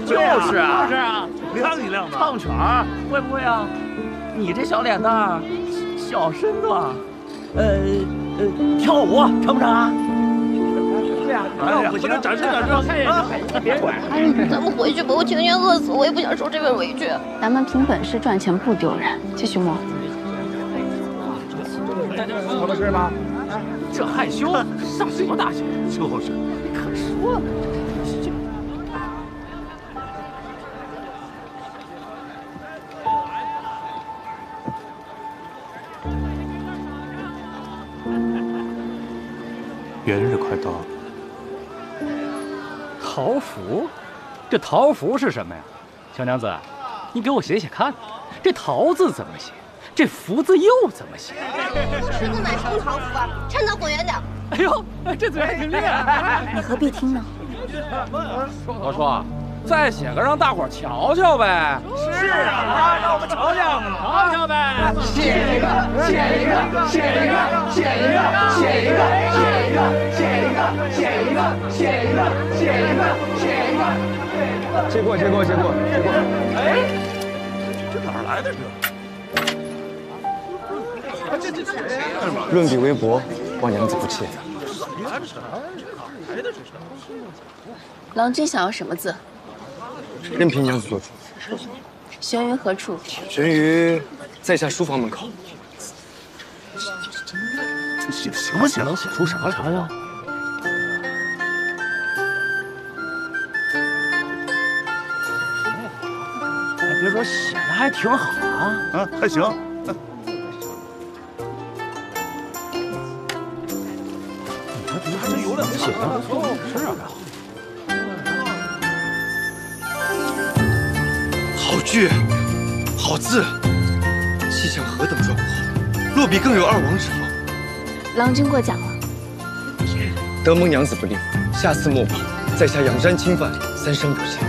就是啊，亮一亮的。唱曲儿会不会啊？你这小脸蛋儿，小身段，跳舞成不成啊？对啊，不行，展示，看一眼，别管。咱们回去吧，我情愿饿死，我也不想受这份委屈。咱们凭本事赚钱不丢人，继续摸。什么事吗？这害羞上什么大学？就是，你可说呢。元日快到了。桃符，这桃符是什么呀？小娘子，你给我写写看，这桃字怎么写？这福字又怎么写？师哥买什么桃符啊？趁早滚远点！哎呦，这嘴还挺厉害。你何必听呢？我说，再写个让大伙瞧瞧呗。是啊，让我们瞧瞧，瞧瞧呗。写一个。借过。哎，这哪儿来的这？论笔微薄，望娘子不弃。郎君想要什么字？任凭娘子做主。悬于何处？悬于在下书房门口。这写的行不行？能写出啥来呀？别说写的还挺好啊，还行。这有两写的不错，是啊。好句，好字，气象何等壮阔，落笔更有二王之风。郎君过奖了。得蒙娘子不吝，下次墨笔，在下仰瞻侵犯，3生不谢。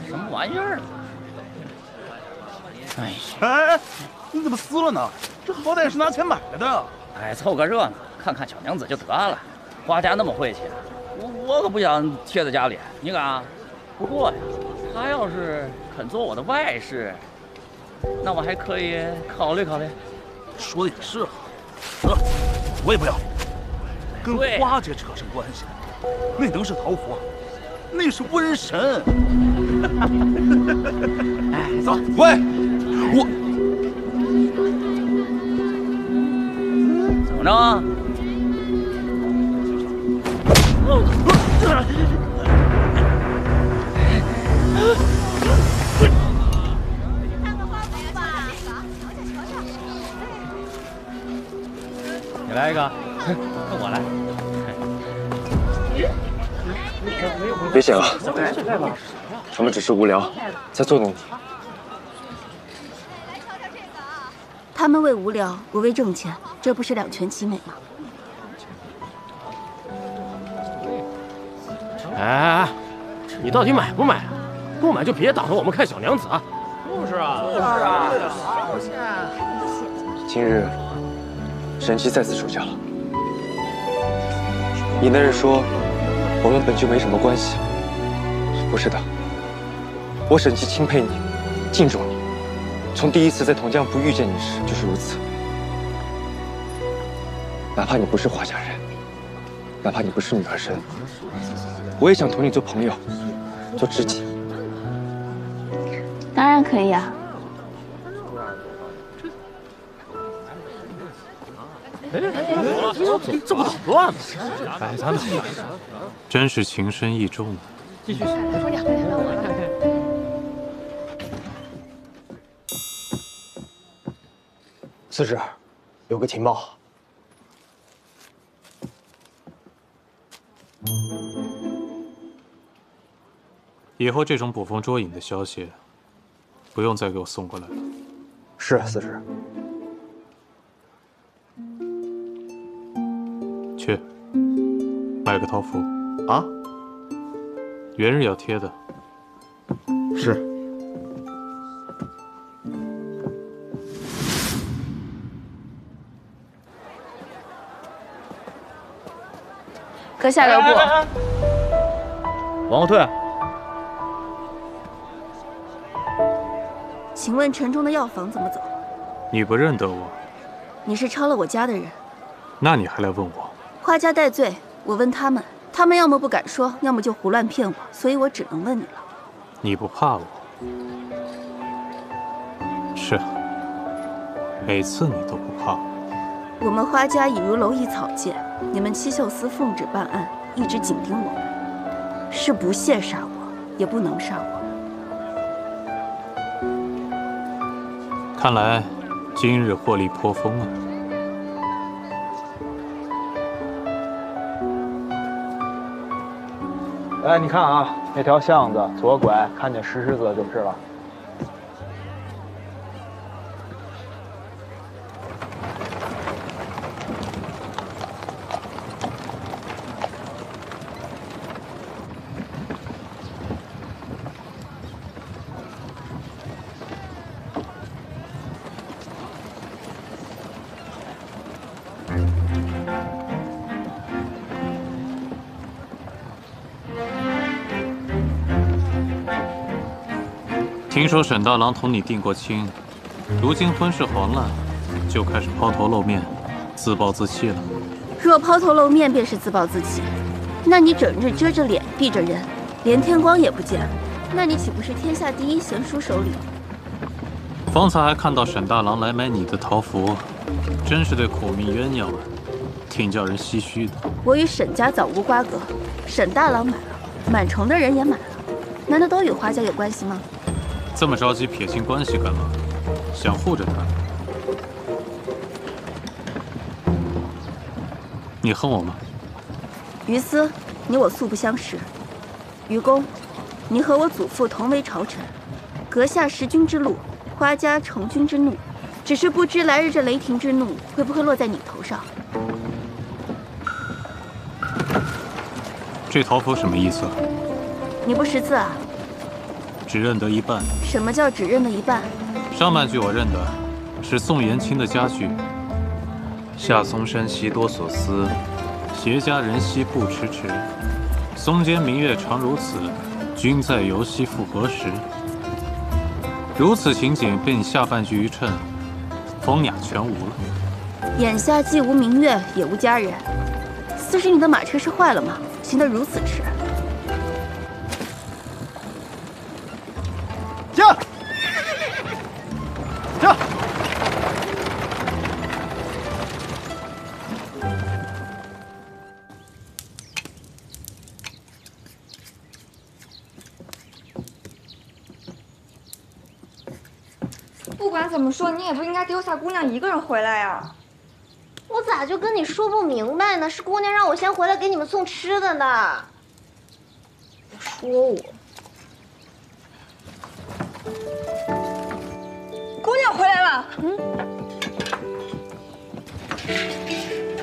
什么玩意儿啊？哎，你怎么撕了呢？这好歹是拿钱买来的。哎，凑个热闹，看看小娘子就得了。花家那么晦气，我可不想贴在家里。你敢啊？不过呀，她要是肯做我的外室，那我还可以考虑考虑。说的也是，得了，我也不要，跟花家扯上关系，那能是桃符？那是瘟神。哎，走，喂，我怎么着？你来一个，跟我来。别写了，我们只是无聊，在作弄你。他们为无聊，我为挣钱，这不是两全其美吗？哎，你到底买不买啊？不买就别挡着我们看小娘子啊！就是啊，今日沈姬再次出嫁了，你那日说我们本就没什么关系，不是的，我沈姬钦佩你，敬重你，从第一次在统江府遇见你时就是如此。哪怕你不是华家人，哪怕你不是女儿身，我也想同你做朋友，做知己。当然可以啊。这不捣乱吗？哎，咱们真是情深意重啊！继续。司职，有个情报。以后这种捕风捉影的消息，不用再给我送过来了。是，司职。去，买个桃符。啊？元日要贴的。是。 阁下留步。往后退。请问城中的药房怎么走？你不认得我？你是抄了我家的人，那你还来问我？花家戴罪，我问他们，他们要么不敢说，要么就胡乱骗我，所以我只能问你了。你不怕我？是，每次你都不怕我。我们花家已如蝼蚁草芥，你们七秀司奉旨办案，一直紧盯我们，是不屑杀我，也不能杀我。看来今日获利颇丰啊！哎，你看啊，那条巷子左拐，看见石狮子就是了。 听说沈大郎同你定过亲，如今婚事黄烂，就开始抛头露面、自暴自弃了。若抛头露面便是自暴自弃，那你整日遮着脸避着人，连天光也不见，那你岂不是天下第一贤淑首领？方才还看到沈大郎来买你的桃符，真是对苦命鸳鸯啊，挺叫人唏嘘的。我与沈家早无瓜葛，沈大郎买了，满城的人也买了，难道都与花家有关系吗？ 这么着急撇清关系干嘛？想护着他？你恨我吗？于私，你我素不相识。于公，你和我祖父同为朝臣，阁下识君之路，花家承君之怒，只是不知来日这雷霆之怒会不会落在你头上。这桃符什么意思？你不识字啊？ 只认得一半。什么叫只认得一半？上半句我认得，是宋延卿的佳句。夏松山夕多所思，携家人兮不迟迟。松间明月常如此，君在游兮复何时？如此情景被你下半句一衬，风雅全无了。眼下既无明月，也无佳人，似是你的马车是坏了吗？行得如此迟。 驾！驾！不管怎么说，你也不应该丢下姑娘一个人回来呀。我咋就跟你说不明白呢？是姑娘让我先回来给你们送吃的呢。说我。 姑娘回来了，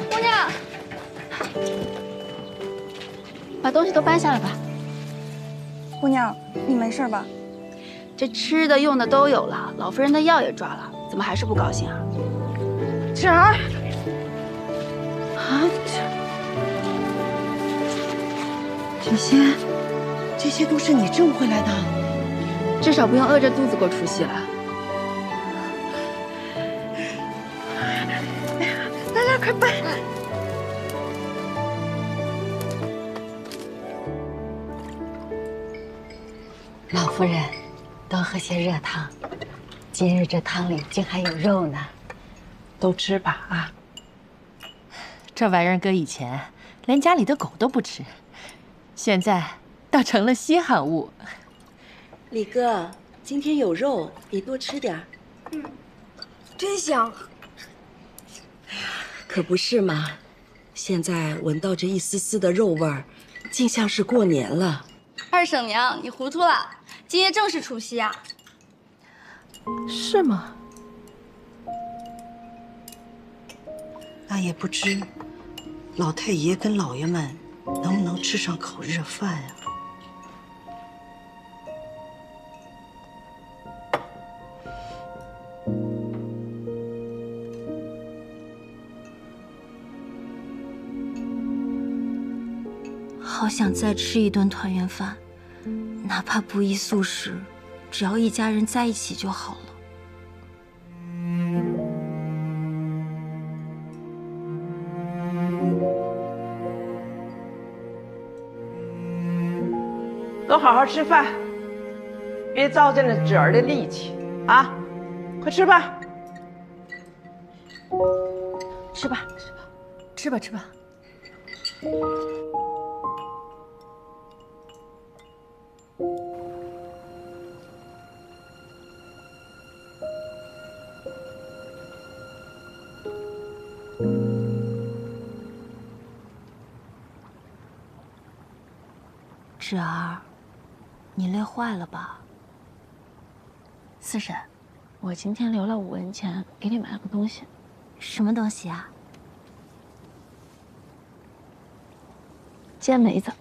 姑娘，把东西都搬下来吧。姑娘，你没事吧？这吃的用的都有了，老夫人的药也抓了，怎么还是不高兴啊？芷儿，啊，这些都是你挣回来的，至少不用饿着肚子过除夕了。 来，快搬！老夫人，多喝些热汤。今日这汤里竟还有肉呢，都吃吧啊！这玩意儿搁以前连家里的狗都不吃，现在倒成了稀罕物。李哥，今天有肉，你多吃点。真香。可不是嘛！现在闻到这一丝丝的肉味儿，竟像是过年了。二婶娘，你糊涂了，今夜正是除夕啊！是吗？那也不知老太爷跟老爷们能不能吃上口热饭呀？好想再吃一顿团圆饭，哪怕不宜素食，只要一家人在一起就好了。都好好吃饭，别糟践了侄儿的力气啊！快吃吧，吃吧，吃吧，吃吧。侄儿，你累坏了吧？四婶，我今天留了5文钱，给你买了个东西。什么东西啊？煎梅子。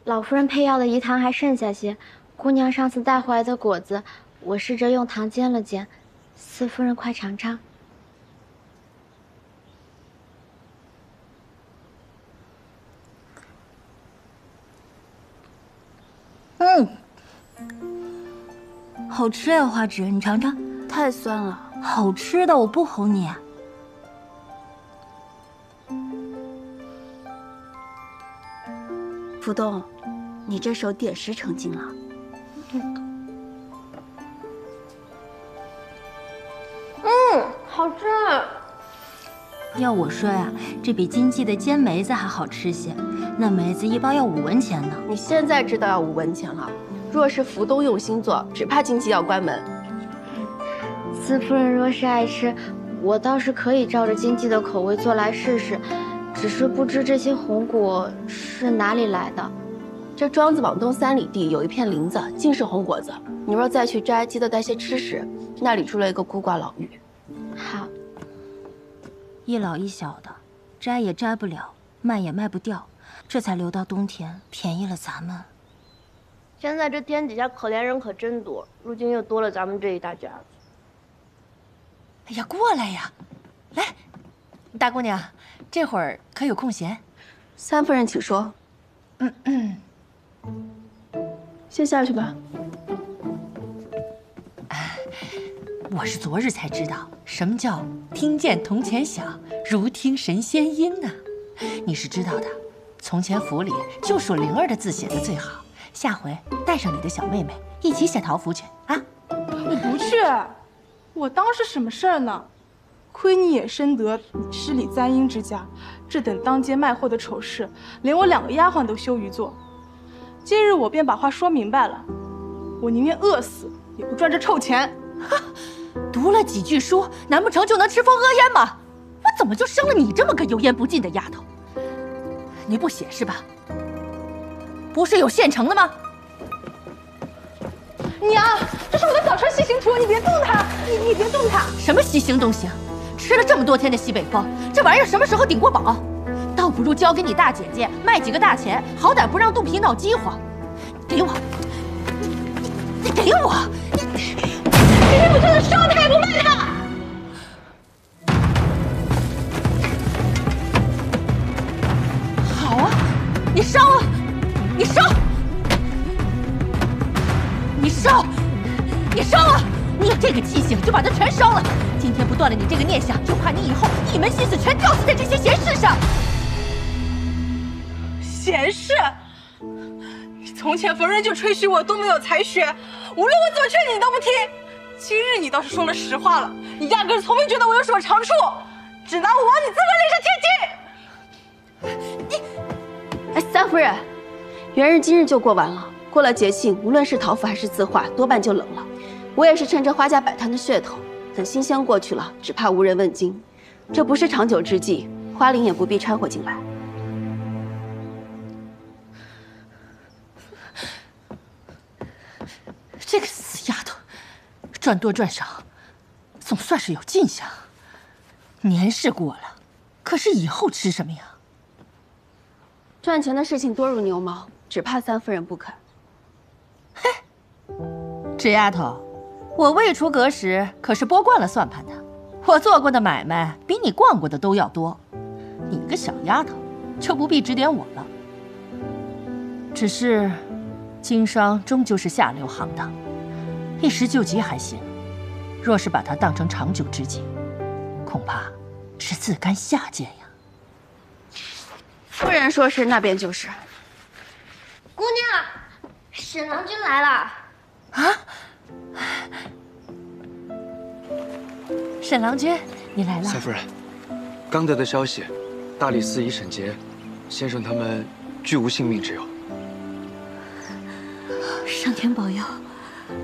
老夫人配药的饴糖还剩下些，姑娘上次带回来的果子，我试着用糖煎了煎。四夫人快尝尝。好吃呀，花枝，你尝尝。太酸了。好吃的，我不齁你。福东，你这手点石成金了。好吃。要我说呀，这比经济的煎梅子还好吃些。那梅子1包要5文钱呢。你现在知道要5文钱了。若是福东用心做，只怕经济要关门。四夫人若是爱吃，我倒是可以照着经济的口味做来试试。只是不知这些红果是哪里来的。这庄子往东3里地有一片林子，尽是红果子。你若再去摘，记得带些吃食。那里住了一个孤寡老妪。好。一老一小的，摘也摘不了，卖也卖不掉，这才留到冬天，便宜了咱们。现在这天底下可怜人可真多，如今又多了咱们这一大家子。哎呀，过来呀，来，大姑娘。这会儿可有空闲？三夫人，请说。先下去吧。我是昨日才知道，什么叫听见铜钱响，如听神仙音呢？你是知道的，从前府里就属灵儿的字写的最好。下回带上你的小妹妹一起写桃符去啊！我不去，我当是什么事儿呢？亏你也深得你诗礼簪缨之家，这等当街卖货的丑事，连我2个丫鬟都羞于做。今日我便把话说明白了，我宁愿饿死，也不赚这臭钱。读了几句书，难不成就能吃风屙烟吗？我怎么就生了你这么个油盐不进的丫头？你不写是吧？不是有现成的吗？娘，这是我的小川西行图，你别动它，你别动它。什么西行东行？吃了这么多天的西北风，这玩意儿什么时候顶过饱？倒不如交给你大姐姐卖几个大钱，好歹不让肚皮闹饥荒。给我，你给我，你不就是烧它也不卖它？好啊，你烧啊，你烧，你烧，你烧啊！你有这个记性，就把它全烧了。今天不断了你这个念想，就怕你以后一门心思全吊死在这些闲事上。闲事？你从前逢人就吹嘘我多么有才学，无论我怎么劝你，你都不听。今日你倒是说了实话了，你压根从没觉得我有什么长处，只拿我往你自个脸上贴金。哎，三夫人，元日今日就过完了，过了节庆，无论是桃符还是字画，多半就冷了。我也是趁着花家摆摊的噱头，等新香过去了，只怕无人问津。这不是长久之计，花灵也不必掺和进来。这个死丫头，赚多赚少，总算是有进项。年是过了，可是以后吃什么呀？赚钱的事情多如牛毛，只怕三夫人不肯。嘿，这丫头，我未出阁时可是拨惯了算盘的，我做过的买卖比你逛过的都要多。你个小丫头，就不必指点我了。只是，经商终究是下流行当，一时救急还行，若是把它当成长久之计，恐怕是自甘下贱呀。夫人说是，那便就是。姑娘，沈郎君来了。啊！沈郎君，你来了。三夫人，刚得的消息，大理寺已审结，先生他们俱无性命之忧。上天保佑。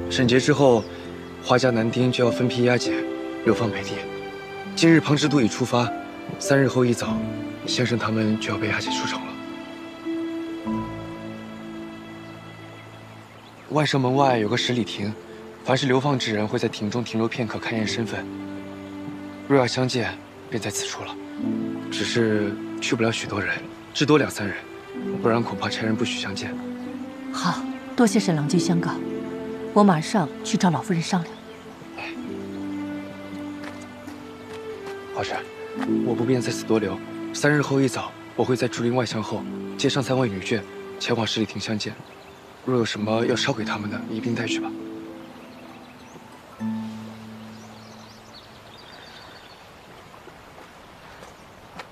审结之后，花家男丁就要分批押解，流放北地。今日庞之都已出发，3日后一早，先生他们就要被押解出城了。万寿门外有个十里亭，凡是流放之人会在亭中停留片刻，勘验身份。若要相见，便在此处了。只是去不了许多人，至多2、3人，不然恐怕差人不许相见。好，多谢沈郎君相告，我马上去找老夫人商量。华晨，我不便在此多留。3日后一早，我会在竹林外巷后接上3位女眷，前往十里亭相见。若有什么要捎给他们的，一并带去吧。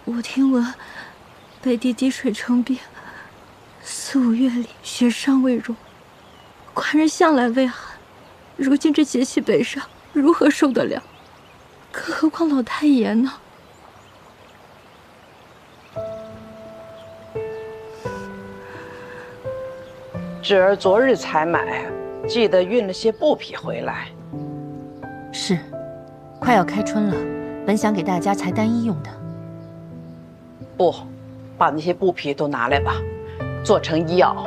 我听闻北地滴水成冰，4、5月里雪尚未融，官人向来畏寒，如今这节气北上，如何受得了？更何况老太爷呢？侄儿昨日采买，记得运了些布匹回来。是，快要开春了，本想给大家裁单衣用的。不，把那些布匹都拿来吧，做成衣袄，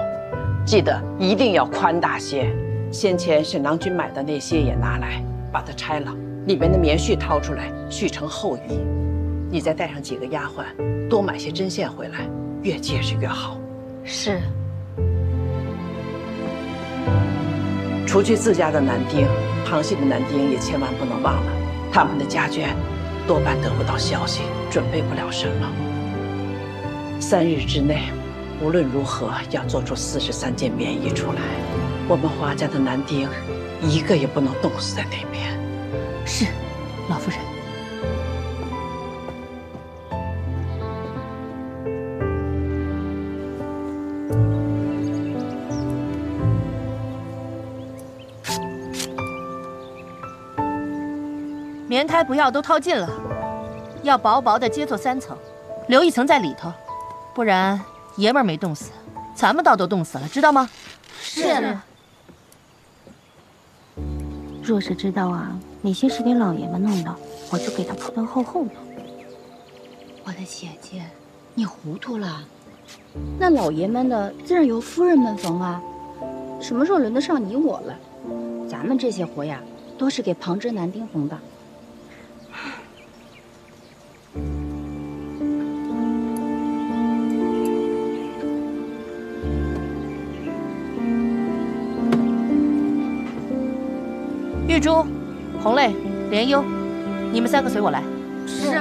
记得一定要宽大些。先前沈郎君买的那些也拿来，把它拆了，里面的棉絮掏出来，絮成厚衣。你再带上几个丫鬟，多买些针线回来，越结实越好。是。除去自家的男丁，旁系的男丁也千万不能忘了，他们的家眷多半得不到消息，准备不了什么。3日之内，无论如何要做出43件棉衣出来。我们华家的男丁，一个也不能冻死在那边。是，老夫人。棉胎不要都掏尽了，要薄薄的接做3层，留1层在里头，不然爷们儿没冻死，咱们倒都冻死了，知道吗？是。若是知道啊，哪些是给老爷们弄的，我就给他铺得厚厚的。我的姐姐，你糊涂了。那老爷们的自然由夫人们缝啊，什么时候轮得上你我了？咱们这些活呀，都是给旁支男丁缝的。玉珠、红泪、莲幽，你们3个随我来。是。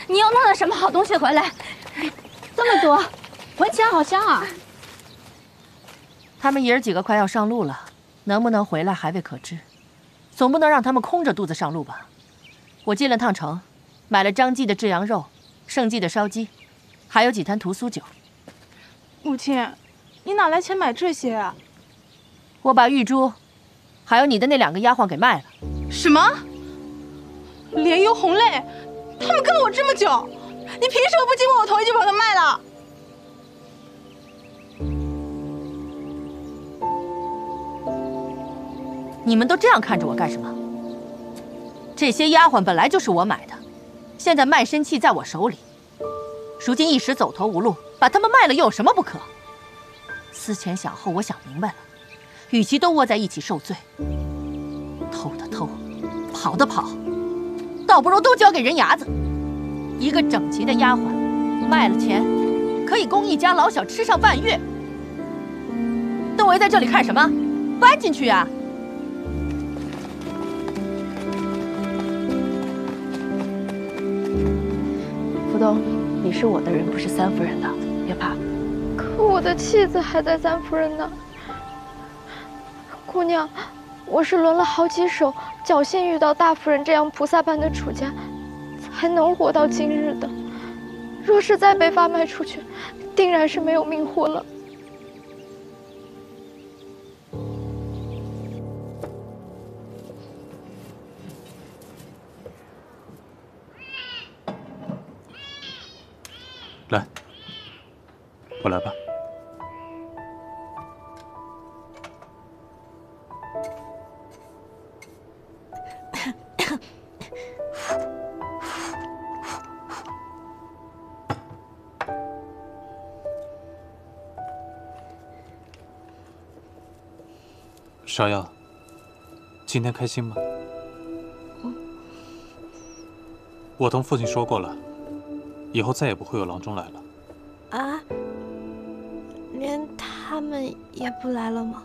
你又弄了什么好东西回来？这么多，闻起来好香啊！他们爷儿几个快要上路了，能不能回来还未可知，总不能让他们空着肚子上路吧？我进了趟城，买了张记的炙羊肉，盛记的烧鸡，还有几坛屠苏酒。母亲，你哪来钱买这些啊？我把玉珠，还有你的那2个丫鬟给卖了。什么？莲幽、红泪，他们跟了我这么久，你凭什么不经过我同意就把他卖了？你们都这样看着我干什么？这些丫鬟本来就是我买的，现在卖身契在我手里，如今一时走投无路，把他们卖了又有什么不可？思前想后，我想明白了，与其都窝在一起受罪，偷的偷，跑的跑，倒不如都交给人牙子。一个整齐的丫鬟，卖了钱，可以供一家老小吃上半月。都围在这里看什么？搬进去呀！福东，你是我的人，不是三夫人的，别怕。可我的妻子还在三夫人那。姑娘，我是轮了好几手，侥幸遇到大夫人这样菩萨般的主家，才能活到今日的。若是再被发卖出去，定然是没有命活了。来，我来吧。芍药，今天开心吗？我同父亲说过了，以后再也不会有郎中来了。啊？连他们也不来了吗？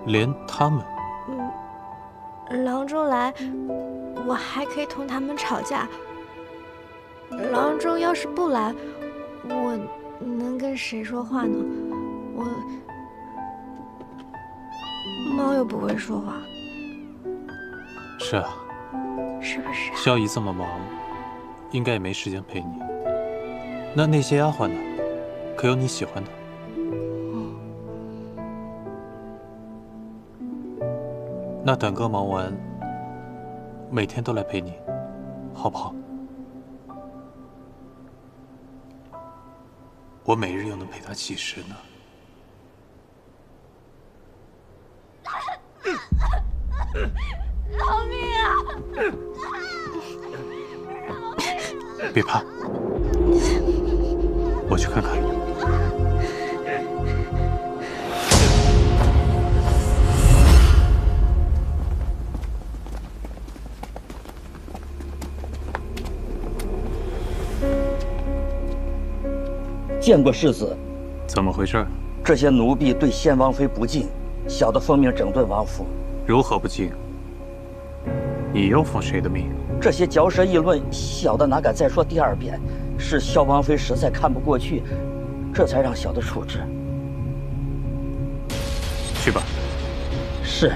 连他们？郎中来，我还可以同他们吵架。郎中要是不来，我能跟谁说话呢？猫又不会说话。是啊。是不是？萧姨这么忙，应该也没时间陪你。那些丫鬟呢？可有你喜欢的？那等哥忙完，每天都来陪你，好不好？我每日又能陪他几时呢？饶命啊！别怕，我去看看。见过世子。怎么回事？这些奴婢对先王妃不敬，小的奉命整顿王府。如何不敬？你又奉谁的命？这些嚼舌议论，小的哪敢再说第二遍？是萧王妃实在看不过去，这才让小的处置。去吧。是。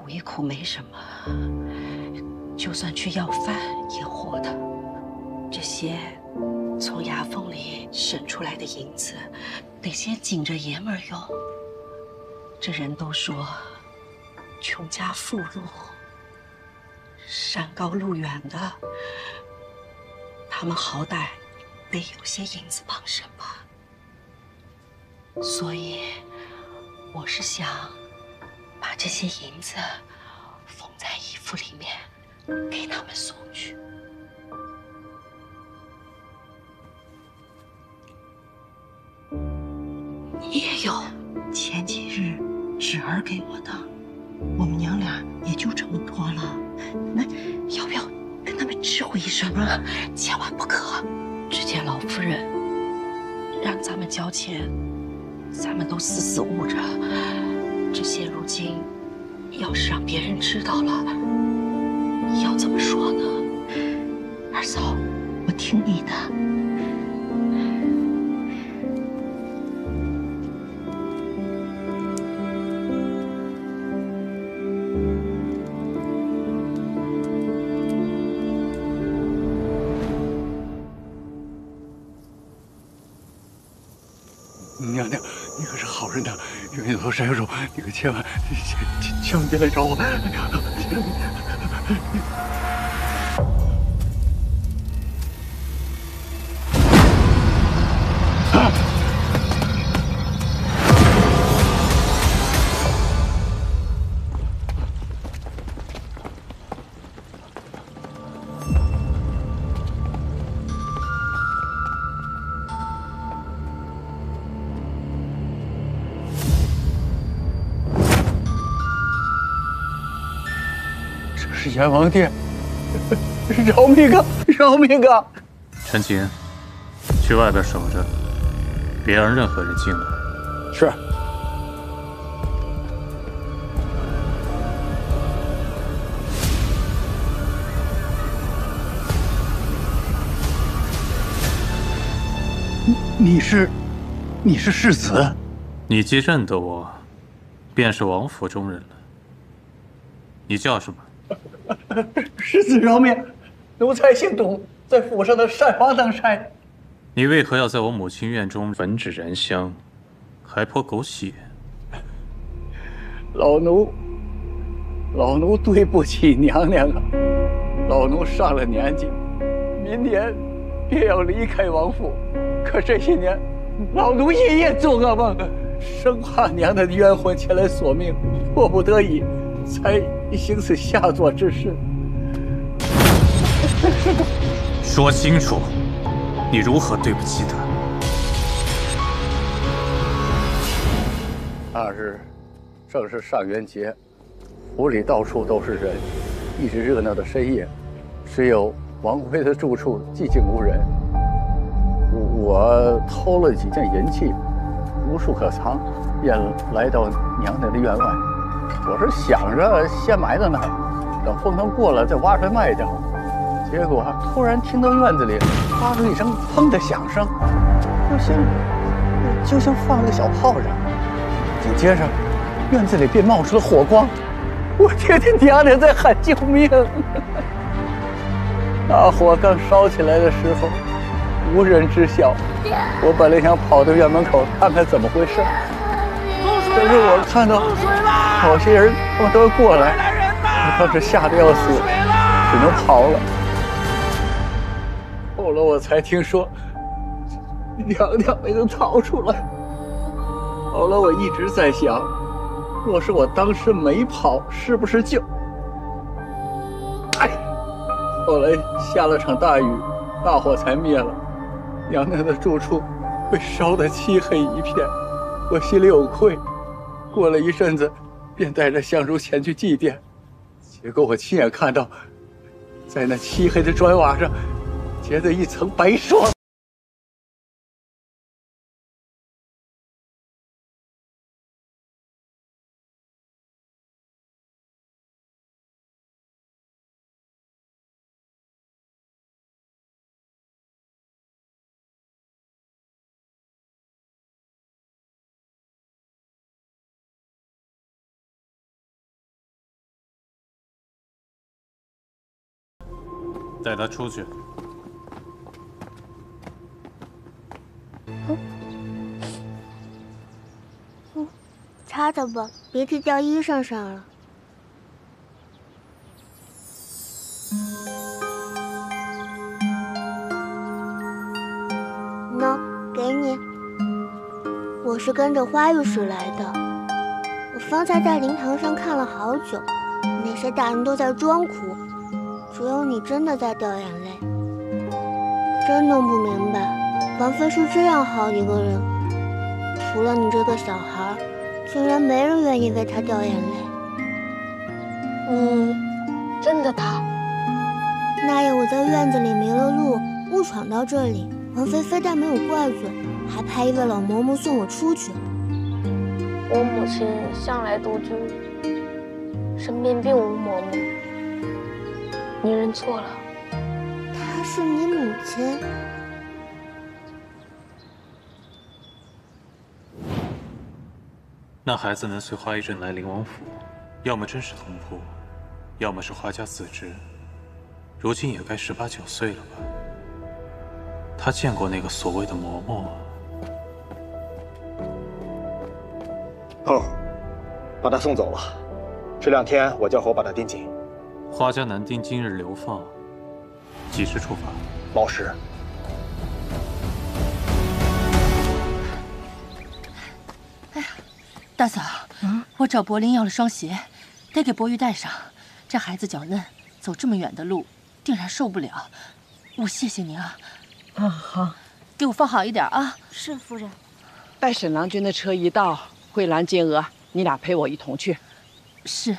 补一口没什么，就算去要饭也活的。这些从牙缝里伸出来的银子，得先紧着爷们儿用。这人都说，穷家富路，山高路远的，他们好歹得有些银子傍身吧。所以，我是想把这些银子缝在衣服里面，给他们送去。你也有，前几日芷儿给我的，我们娘俩也就这么多了。那要不要跟他们知会一声啊？千万不可！只见老夫人让咱们交钱，咱们都死死捂着。这现如今要是让别人知道了，要怎么说呢？二嫂，我听你的。娘娘，你可是好人呐！冤有头债有主，你可千万别来找我！是阎王殿，饶命啊！饶命啊！陈琴，去外边守着，别让任何人进来。是。你是世子？你既认得我，便是王府中人了。你叫什么？世子饶命！奴才姓董，在府上的善花当差。你为何要在我母亲院中焚纸燃香，还泼狗血？老奴对不起娘娘啊！老奴上了年纪，明年便要离开王府，可这些年，老奴夜夜做噩梦，生怕娘娘的冤魂前来索命，迫不得已才行此下作之事。说清楚，你如何对不起他？2日正是上元节，府里到处都是人，一直热闹到深夜，只有王妃的住处寂静无人。我偷了几件银器，无处可藏，便来到娘娘的院外。我是想着先埋在那儿，等风腾过了再挖出来卖掉。结果突然听到院子里发出一声“砰”的响声，就像放了个小炮仗。紧接着，院子里便冒出了火光，我听见娘娘在喊救命。大火刚烧起来的时候，无人知晓。我本来想跑到院门口看看怎么回事，可是我看到好些人都要过来，我当时吓得要死，只能跑了。后来我才听说，娘娘没能逃出来。后来我一直在想，若是我当时没跑，是不是就……后来下了场大雨，大火才灭了，娘娘的住处被烧得漆黑一片，我心里有愧。过了一阵子，便带着香烛前去祭奠，结果我亲眼看到，在那漆黑的砖瓦上结着一层白霜。带他出去。擦擦吧，别去掉衣裳上了。喏，给你。我是跟着花御史来的。我方才在灵堂上看了好久，那些大人都在装哭，只有你真的在掉眼泪。真弄不明白，王妃是这样好一个人，除了你这个小孩，竟然没人愿意为她掉眼泪。真的她？那夜我在院子里迷了路，误闯到这里，王妃非但没有怪罪，还派一位老嬷嬷送我出去。我母亲向来独居，身边并无嬷嬷。你认错了。她是你母亲？那孩子能随花一镇来灵王府，要么真是同仆，要么是花家自知。如今也该18、19岁了吧？他见过那个所谓的嬷嬷吗？哦，把他送走了。这2天我叫火把他盯紧。花家男丁今日流放，几时出发？卯时。哎呀，大嫂，我找柏林要了双鞋，得给博玉带上。这孩子脚嫩，走这么远的路，定然受不了。我谢谢您啊。好，给我放好一点啊。是夫人。待沈郎君的车一到，慧兰、金娥，你俩陪我一同去。是。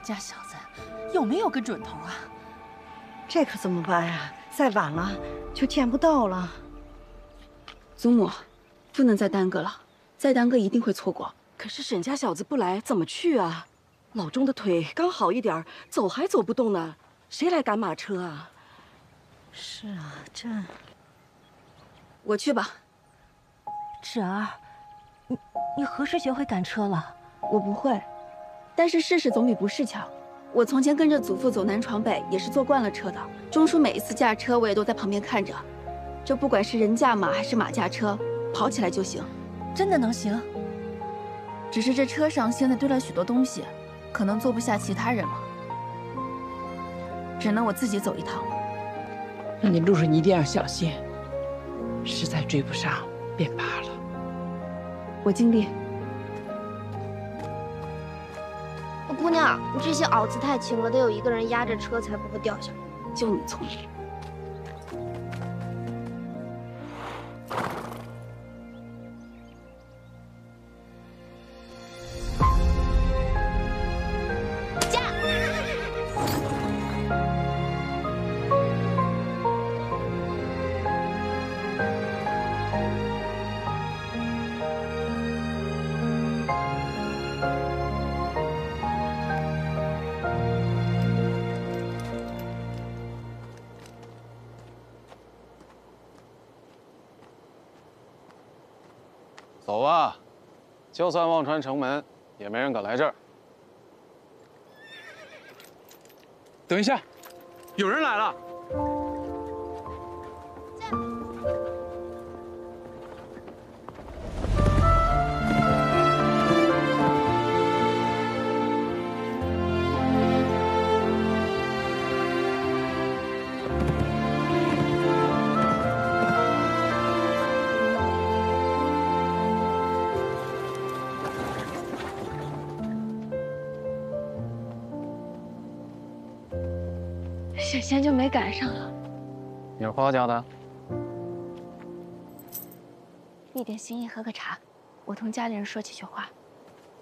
家小子有没有个准头啊？这可怎么办呀？再晚了就见不到了。祖母，不能再耽搁了，再耽搁一定会错过。可是沈家小子不来怎么去啊？老钟的腿刚好一点，走还走不动呢，谁来赶马车啊？是啊，这我去吧。芷儿，你何时学会赶车了？我不会，但是试试总比不试强。我从前跟着祖父走南闯北，也是坐惯了车的。钟叔每一次驾车，我也都在旁边看着。这不管是人驾马还是马驾车，跑起来就行。真的能行？只是这车上现在堆了许多东西，可能坐不下其他人了，只能我自己走一趟。那你路上一定要小心，实在追不上便罢了。我尽力。姑娘，你这些袄子太轻了，得有一个人压着车才不会掉下来。就你聪明。走吧，就算忘穿城门，也没人敢来这儿。等一下，有人来了。险些就没赶上了。你是花家的？一点心意，喝个茶。我同家里人说几句话。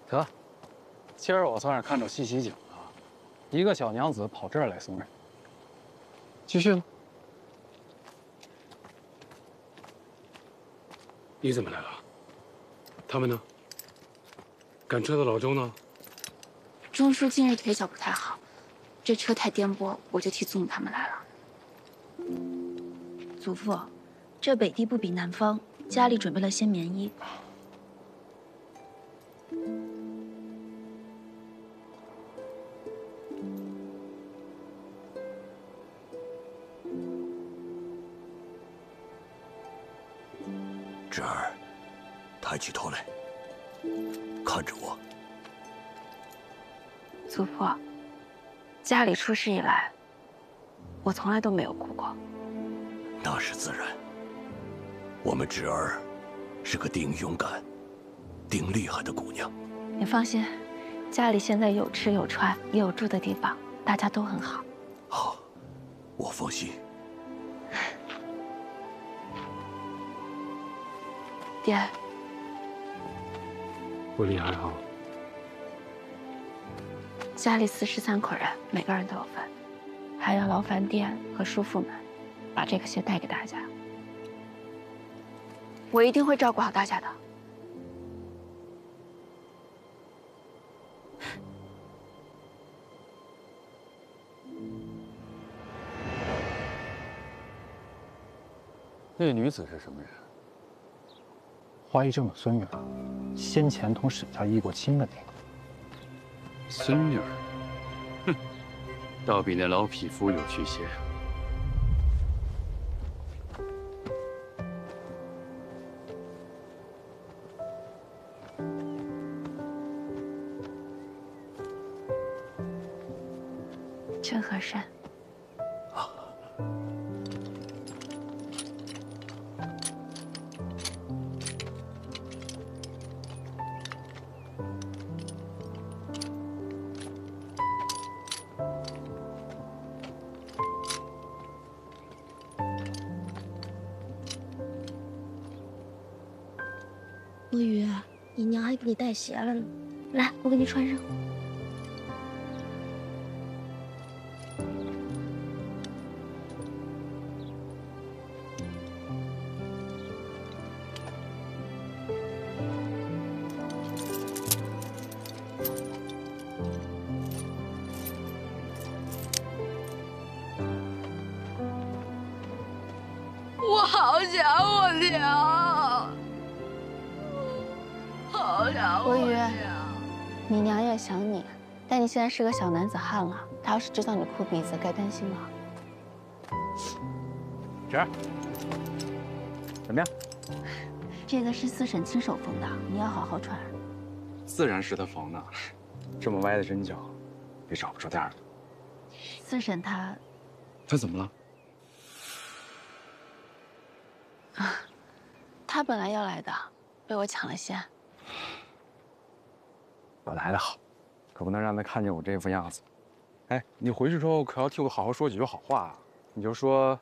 得，今儿我算是看着西喜景了。一个小娘子跑这儿来送人。继续吧。你怎么来了？他们呢？赶车的老周呢？钟叔近日腿脚不太好，这车太颠簸，我就替祖母他们来了。祖父，这北地不比南方，家里准备了些棉衣。侄儿，抬起头来，看着我。祖父，家里出事以来，我从来都没有哭过。那是自然。我们侄儿是个顶勇敢、顶厉害的姑娘。你放心，家里现在有吃有穿，也有住的地方，大家都很好。好，我放心。爹，不离还好。家里43口人，每个人都有份，还要劳烦爹和叔父们把这个鞋带给大家。我一定会照顾好大家的。那女子是什么人？花一正孙女儿，先前同沈家议过亲的那个。孙女儿，哼，倒比那老匹夫有趣些。真和善。罗宇，你娘还给你带鞋了呢，来，我给你穿上。我好想我娘，好想我罗宇，娘。你娘也想你，但你现在是个小男子汉了，她要是知道你哭鼻子，该担心了。侄儿，怎么样？这个是四婶亲手缝的，你要好好穿。自然是他缝的，这么歪的针脚，也找不出店儿。四婶她他怎么了？她本来要来的，被我抢了先。我来的好，可不能让他看见我这副样子。哎，你回去之后可要替我好好说几句好话啊！你就说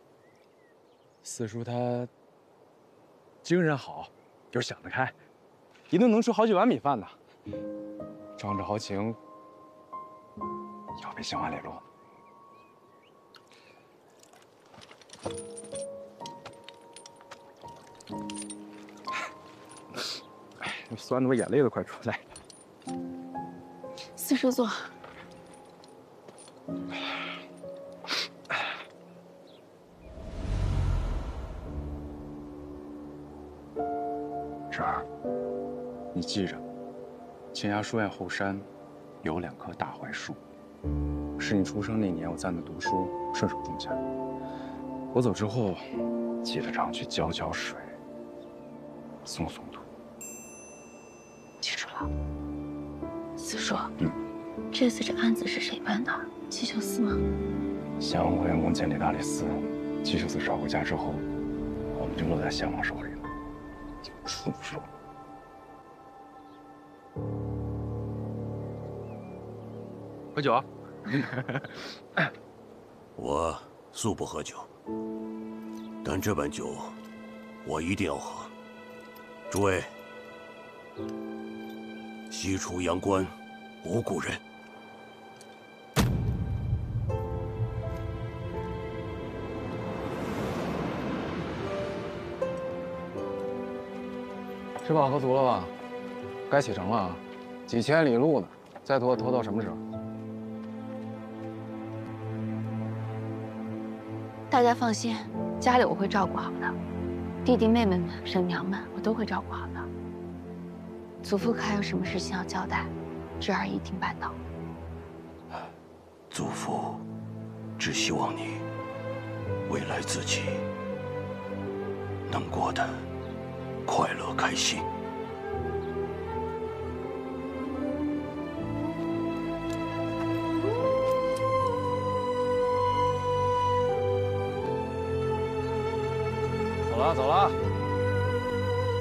四叔他精神好，就是想得开，一顿能吃好几碗米饭呢。仗着豪情，要被兴华磊落。哎，酸的我眼泪都快出来了。四叔坐。侄儿，你记着，千崖书院后山有2棵大槐树，是你出生那年我在那读书顺手种下。我走之后，记得常去浇浇水，松松土。记住了。四叔，这次这案子是谁办的？季秀司吗？襄王员工监理大理寺，季秀司找回家之后，我们就落在襄王手里了。畜生！喝酒啊！我素不喝酒，但这碗酒我一定要喝。诸位，西出阳关无故人。吃饱喝足了吧？该启程了啊！几千里路呢，再拖到什么时候？大家放心，家里我会照顾好的。弟弟妹妹们、婶娘们，我都会照顾好的。祖父可还有什么事情要交代，侄儿一定办到。祖父只希望你未来自己能过得快乐开心。走了，走了，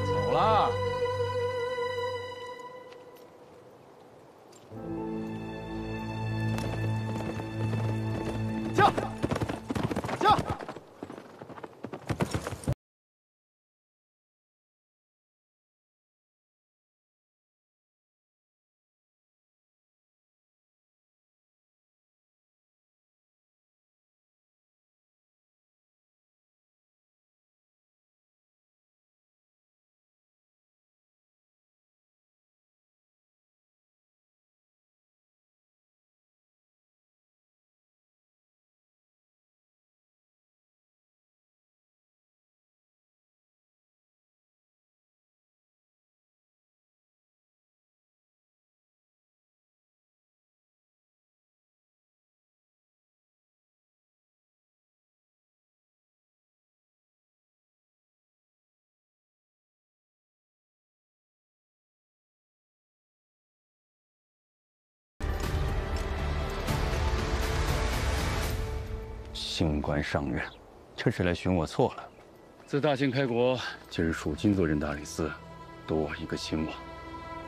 走了。驾，驾。新官上任，这是来寻我错了。自大清开国，今日蜀金做任大理寺，多我一个亲王，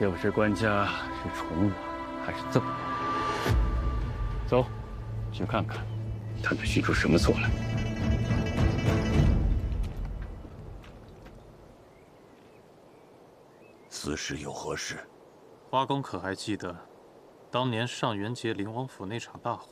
也不知官家是宠我还是憎我。走，去看看，他能寻出什么错来。此时有何事？花公可还记得，当年上元节灵王府那场大火？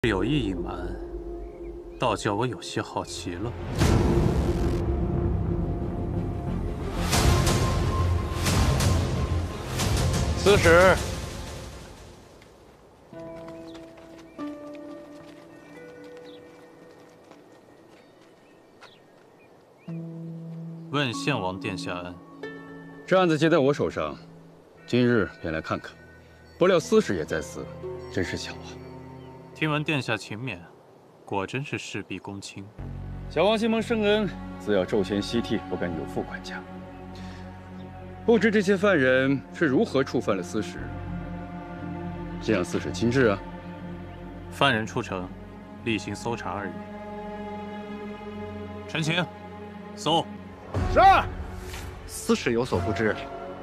有意隐瞒，倒叫我有些好奇了。刺史，问献王殿下恩。这案子接在我手上，今日便来看看。不料司使也在此，真是巧啊。听闻殿下勤勉，果真是事必躬亲。小王心蒙生恩，自要昼前夕替，不敢有负管家。不知这些犯人是如何触犯了司使，先让司使亲治啊。犯人出城，例行搜查而已。陈情，搜。是。司使有所不知，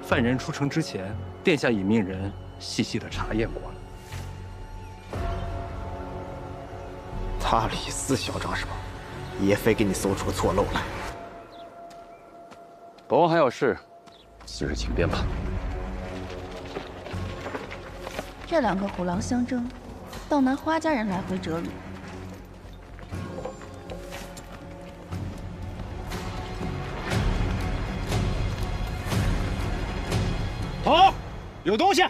犯人出城之前，殿下已命人细细的查验过了。大理寺嚣张什么？也非给你搜出个错漏来。本王还有事，司使请便吧。这两个虎狼相争，倒拿花家人来回折辱。好，有东西。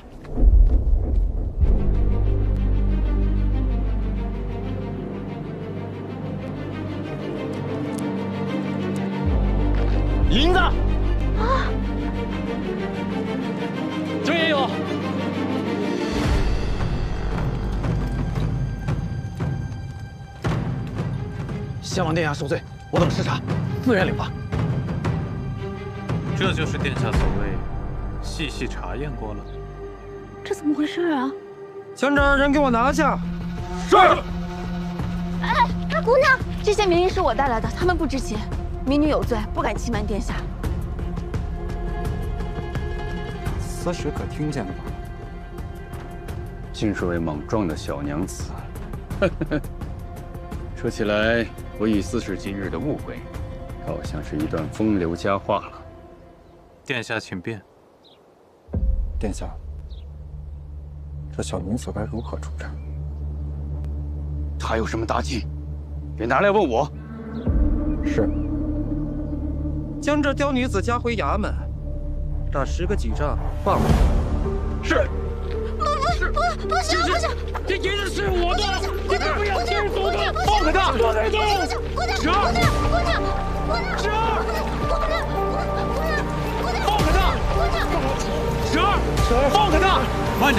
银子啊！这也有。先王殿下恕罪，我等失察，自愿领吧。这就是殿下所谓细细查验过了。这怎么回事啊？将这人给我拿下！是。哎，大姑娘，这些民衣是我带来的，他们不知情。民女有罪，不敢欺瞒殿下。此时可听见了吧？竟是位莽撞的小娘子。说起来，我与司使今日的误会，倒像是一段风流佳话了。殿下请便。殿下，这小女子该如何处置？她有什么大忌，别拿来问我。是。将这刁女子押回衙门，打10个几杖，放了。是。不行！这银子是我的，你不要亲手的，放开他！姑娘，十二，放开他！12，放开他！慢着。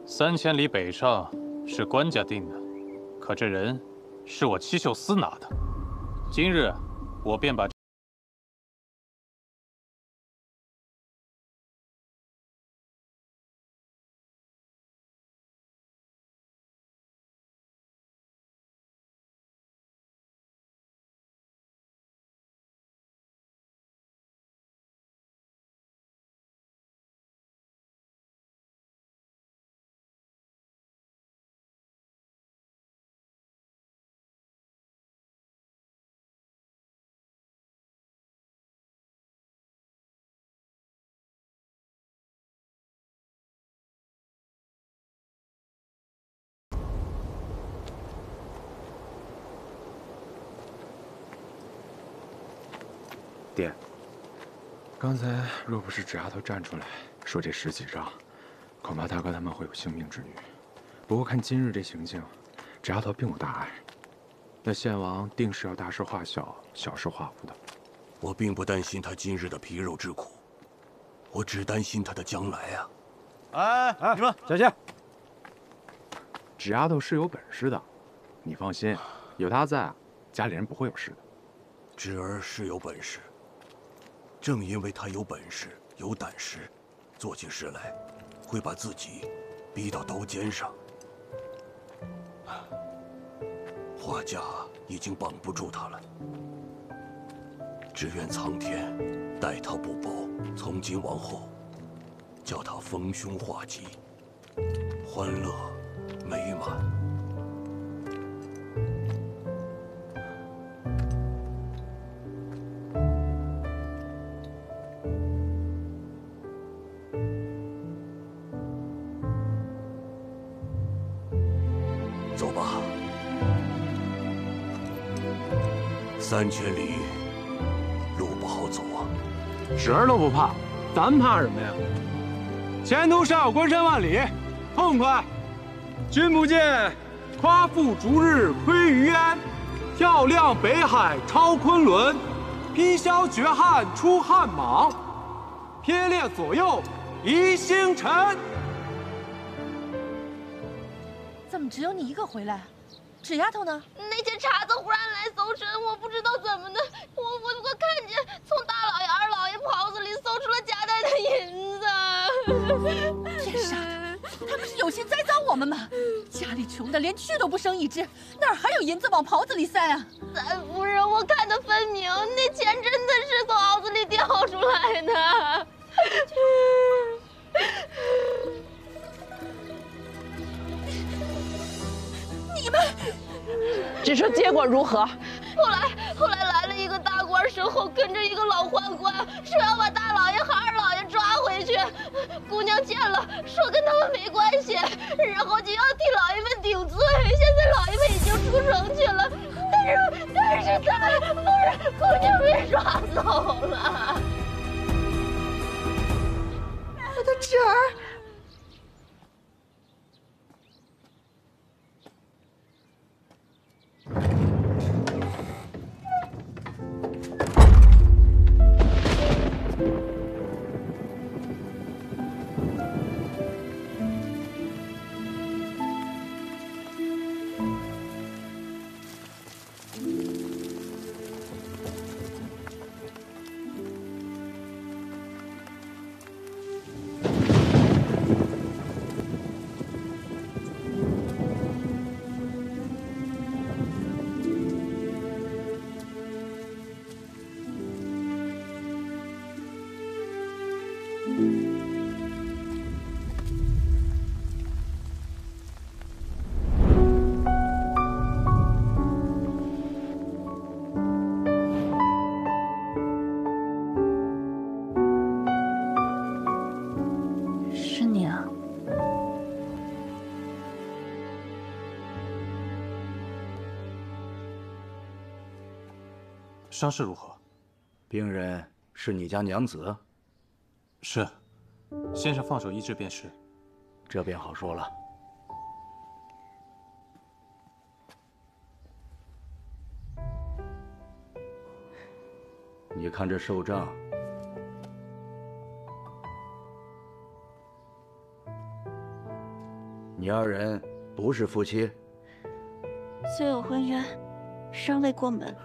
3000里北上是官家定的，可这人是我七秀司拿的。今日我便把。爹，刚才若不是纸丫头站出来说这10几仗，恐怕大哥他们会有性命之虞。不过看今日这行径，纸丫头并无大碍。那献王定是要大事化小，小事化无的。我并不担心他今日的皮肉之苦，我只担心他的将来啊！哎，你们小心！纸丫头是有本事的，你放心，有她在，家里人不会有事的。芷儿是有本事。正因为他有本事、有胆识，做起事来会把自己逼到刀尖上。画家已经绑不住他了，只愿苍天待他不薄，从今往后叫他逢凶化吉，欢乐美满。走吧，3000里路不好走啊。纸儿都不怕，咱怕什么呀？前途尚有关山万里，痛快！君不见，夸父逐日窥鱼烟，跳亮北海超昆仑，披霄绝汉出汉莽，撇列左右移星辰。怎么只有你一个回来？纸丫头呢？那天茶子忽然来搜身，我不知道怎么的，我看见从大老爷、二老爷袍子里搜出了夹带的银子。天杀的！他们是有心栽赃我们吗？家里穷的连蛆都不生一只，哪还有银子往袍子里塞啊？三夫人，我看得分明，那钱真的是从袄子里掉出来的。你们，只是结果如何？后来来了一个大官，身后跟着一个老宦官，说要把大老爷和二老爷抓回去。姑娘见了，说跟他们没关系，然后就要替老爷们顶罪。现在老爷们已经出城去了，但是夫人，姑娘被抓走了。我的芷儿。是你啊？伤势如何？病人是你家娘子？是，先生放手医治便是。这便好说了。你看这手杖，你二人不是夫妻？虽有婚约，尚未过门。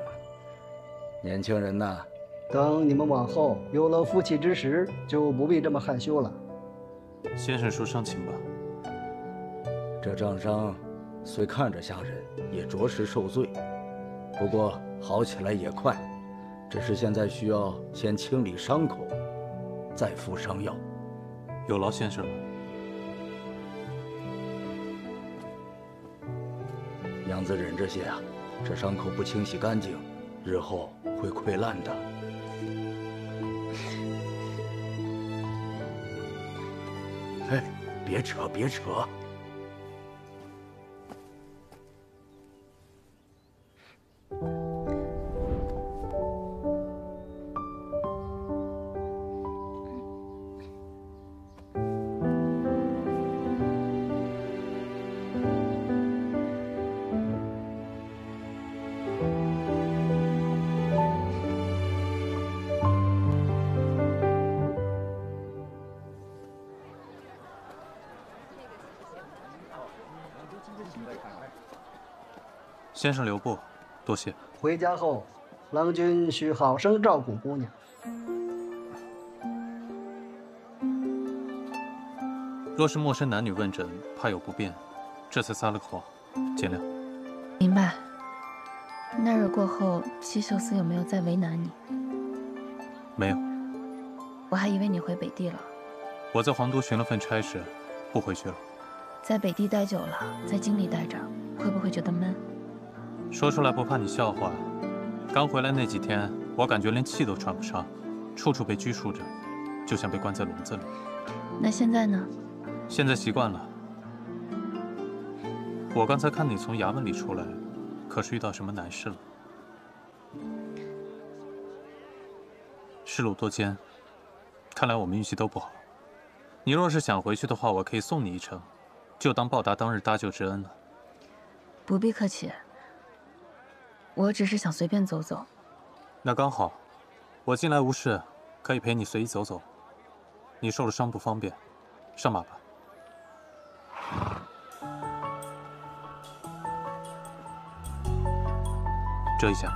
年轻人呐，等你们往后有了夫妻之实，就不必这么害羞了。先生说伤情吧。这杖伤虽看着吓人，也着实受罪。不过好起来也快，只是现在需要先清理伤口，再服伤药。有劳先生了。娘子忍着些啊，这伤口不清洗干净，日后会溃烂的。哎，别扯，别扯。先生留步，多谢。回家后，郎君需好生照顾姑娘。若是陌生男女问诊，怕有不便，这才撒了个谎，见谅。明白。那日过后，西秀司有没有再为难你？没有。我还以为你回北地了。我在皇都寻了份差事，不回去了。在北地待久了，在京里待着，会不会觉得闷？说出来不怕你笑话。刚回来那几天，我感觉连气都喘不上，处处被拘束着，就像被关在笼子里。那现在呢？现在习惯了。我刚才看你从衙门里出来，可是遇到什么难事了？仕路多艰，看来我们运气都不好。你若是想回去的话，我可以送你一程，就当报答当日搭救之恩了。不必客气。我只是想随便走走。那刚好，我近来无事，可以陪你随意走走。你受了伤不方便，上马吧。遮一下。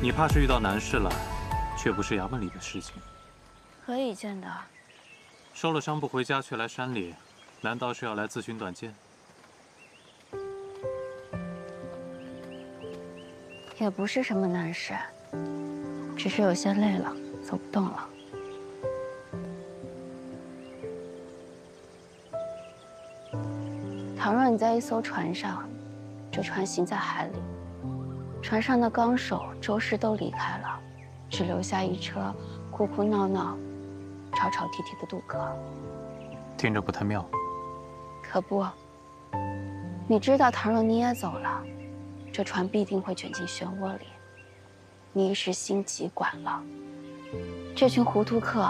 你怕是遇到难事了，却不是衙门里的事情。何以见得？受了伤不回家，却来山里，难道是要来自寻短见？也不是什么难事，只是有些累了，走不动了。倘若你在一艘船上，这船行在海里，船上的纲手、舟师都离开了，只留下一车哭哭闹闹、吵吵啼啼的渡客，听着不太妙。可不，你知道，倘若你也走了，这船必定会卷进漩涡里。你一时心急管了，这群糊涂客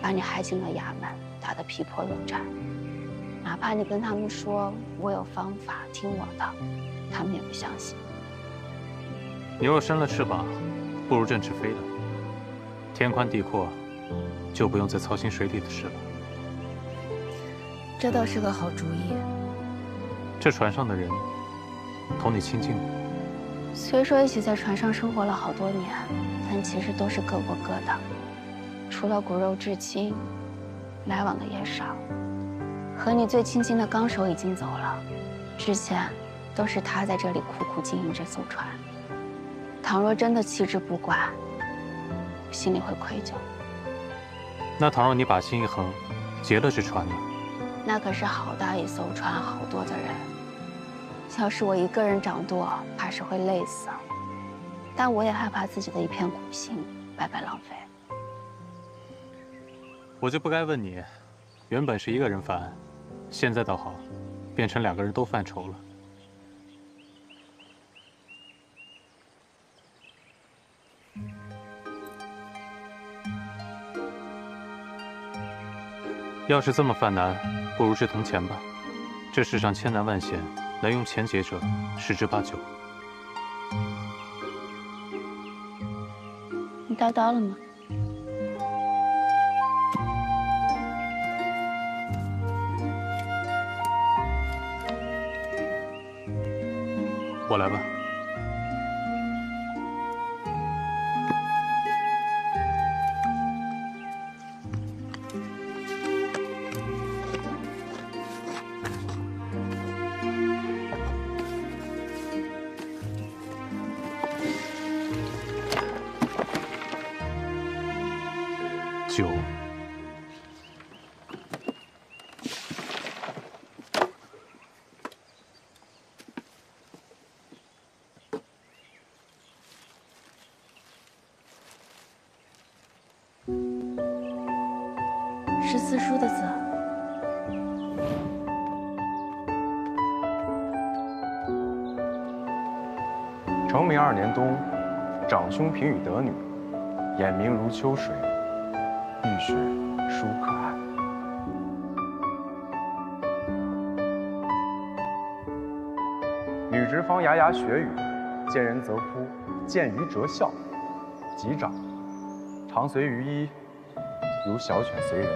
把你害进了衙门，打得皮破肉绽。哪怕你跟他们说我有方法，听我的，他们也不相信。你若生了翅膀，不如振翅飞了。天宽地阔，就不用再操心水里的事了。这倒是个好主意。这船上的人，同你亲近吗？虽说一起在船上生活了好多年，但其实都是各过各的，除了骨肉至亲，来往的也少。和你最亲近的纲手已经走了，之前都是他在这里苦苦经营这艘船。倘若真的弃之不管，心里会愧疚。那倘若你把心一横，劫了这船呢？那可是好大一艘船，好多的人。要是我一个人掌舵，怕是会累死。但我也害怕自己的一片苦心白白浪费。我就不该问你，原本是一个人犯案，现在倒好，变成2个人都犯愁了。要是这么犯难，不如志同钱吧。这世上千难万险，能用钱解者10之8九。你带刀了吗？我来吧。酒。是四叔的字。成明2年冬，长兄平与得女，眼明如秋水，玉雪殊可爱。女直方牙牙学语，见人则哭，见鱼则笑。击掌，常随于衣，如小犬随人。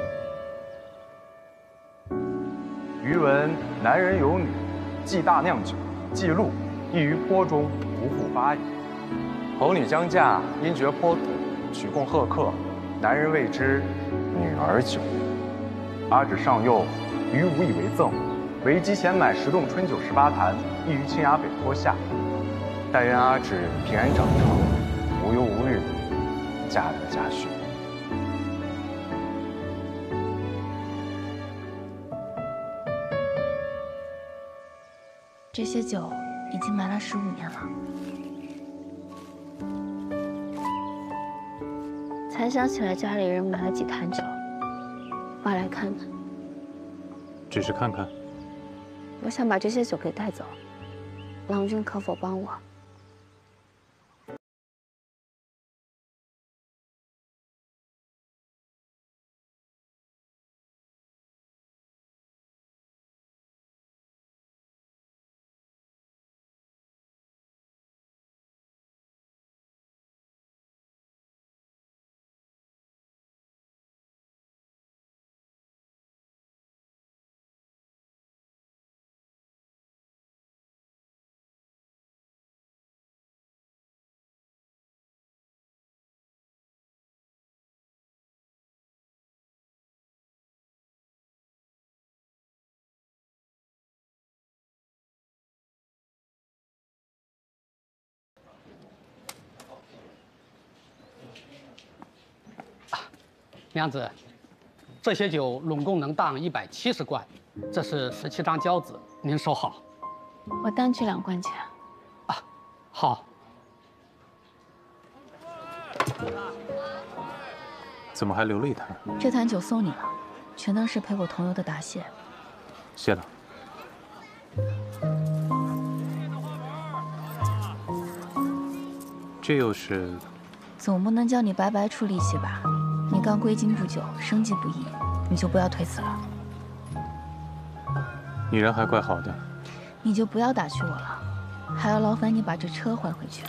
余闻男人有女，既大酿酒，既禄，亦于坡中，不复发矣。侯女将嫁，因觉颇土，取供贺客，男人谓之女儿酒。阿指上幼，余无以为赠，为姬前买10洞春酒18坛，亦于青崖北坡下。但愿阿指平安长成，无忧无虑，家得家训。这些酒已经埋了15年了，才想起来家里人买了几坛酒，挖来看看。只是看看。我想把这些酒给带走，郎君可否帮我？娘子，这些酒拢共能当170贯，这是17张交子，您收好。我单取2贯钱。好。怎么还留了一坛？这坛酒送你了，全当是陪我同游的答谢。谢了。这又是？总不能叫你白白出力气吧？你刚归京不久，生计不易，你就不要推辞了。你人还怪好的。你就不要打趣我了，还要劳烦你把这车还回去。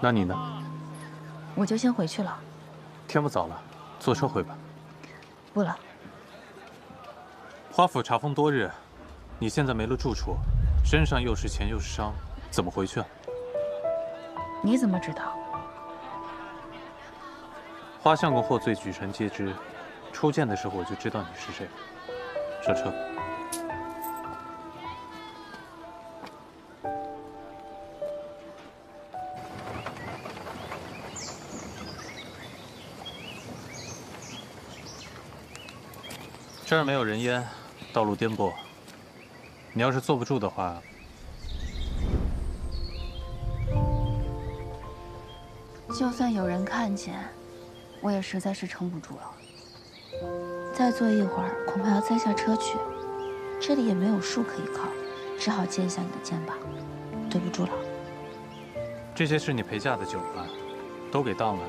那你呢？我就先回去了。天不早了，坐车回吧。不了。花府查封多日，你现在没了住处，身上又是钱又是伤，怎么回去啊？你怎么知道？花相公获罪，举臣皆知，初见的时候我就知道你是谁。上车。这儿没有人烟，道路颠簸。你要是坐不住的话，就算有人看见，我也实在是撑不住了。再坐一会儿，恐怕要栽下车去。这里也没有树可以靠，只好借一下你的肩膀。对不住了。这些是你陪嫁的酒吧，都给当了，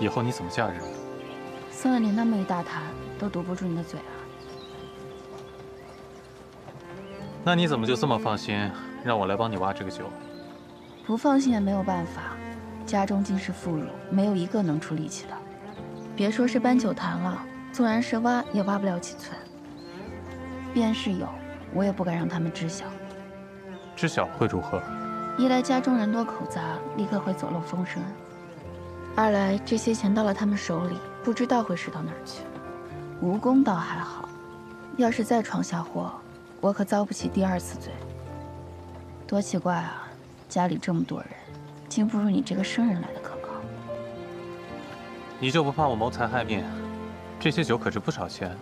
以后你怎么嫁人？送了你那么一大坛，都堵不住你的嘴啊。那你怎么就这么放心，让我来帮你挖这个酒？不放心也没有办法，家中尽是妇孺，没有一个能出力气的。别说是搬酒坛了，纵然是挖，也挖不了几寸。便是有，我也不敢让他们知晓。知晓会如何？一来家中人多口杂，立刻会走漏风声；二来这些钱到了他们手里，不知道会使到哪儿去。蜈蚣倒还好，要是再闯下祸，我可遭不起第二次罪。多奇怪啊！家里这么多人，竟不如你这个生人来的可靠。你就不怕我谋财害命？这些酒可值不少钱。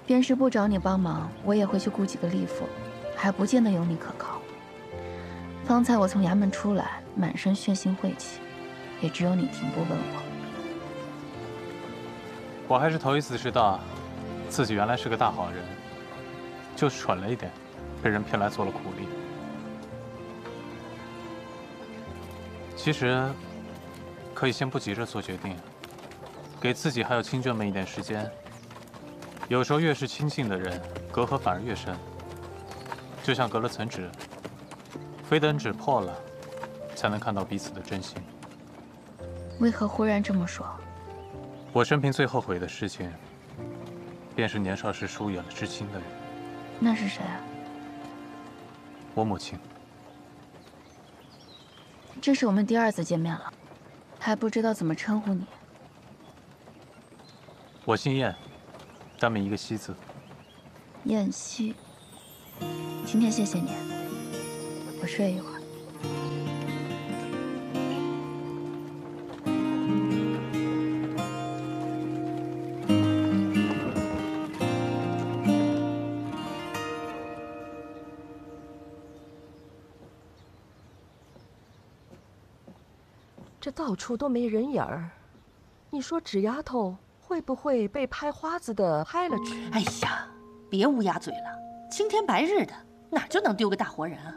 便是不找你帮忙，我也会去雇几个力妇，还不见得有你可靠。方才我从衙门出来，满身血腥晦气，也只有你停步问我。我还是头一次知道，自己原来是个大好人，就是蠢了一点，被人骗来做了苦力。其实，可以先不急着做决定，给自己还有亲眷们一点时间。有时候越是亲近的人，隔阂反而越深，就像隔了层纸，非等纸破了，才能看到彼此的真心。为何忽然这么说？我生平最后悔的事情，便是年少时疏远了至亲的人。那是谁啊？我母亲。这是我们第二次见面了，还不知道怎么称呼你。我姓燕，单名一个西字。燕西。今天谢谢你，我睡一会儿。这到处都没人影儿，你说纸丫头会不会被拍花子的拍了去？哎呀，别乌鸦嘴了，青天白日的，哪就能丢个大活人啊？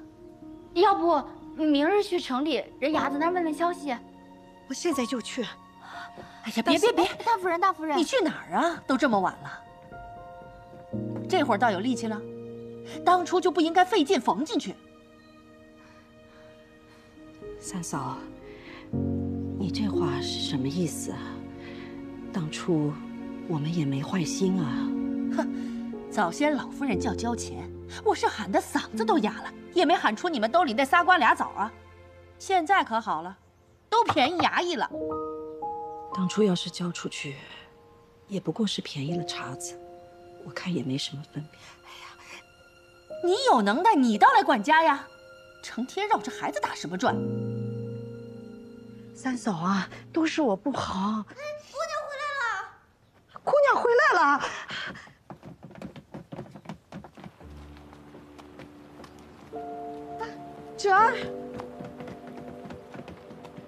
要不明日去城里人牙子那儿问问消息？我现在就去。哎呀，别！大夫人，大夫人，你去哪儿啊？都这么晚了，这会儿倒有力气了，当初就不应该费劲缝进去。三嫂，你这话是什么意思啊？当初我们也没坏心啊。哼，早先老夫人叫交钱，我是喊得嗓子都哑了，也没喊出你们兜里那仨瓜俩枣啊。现在可好了，都便宜衙役了。当初要是交出去，也不过是便宜了茬子，我看也没什么分别。哎呀，你有能耐，你倒来管家呀，成天绕着孩子打什么转？三嫂啊，都是我不好。姑娘回来了，姑娘回来了。芷儿，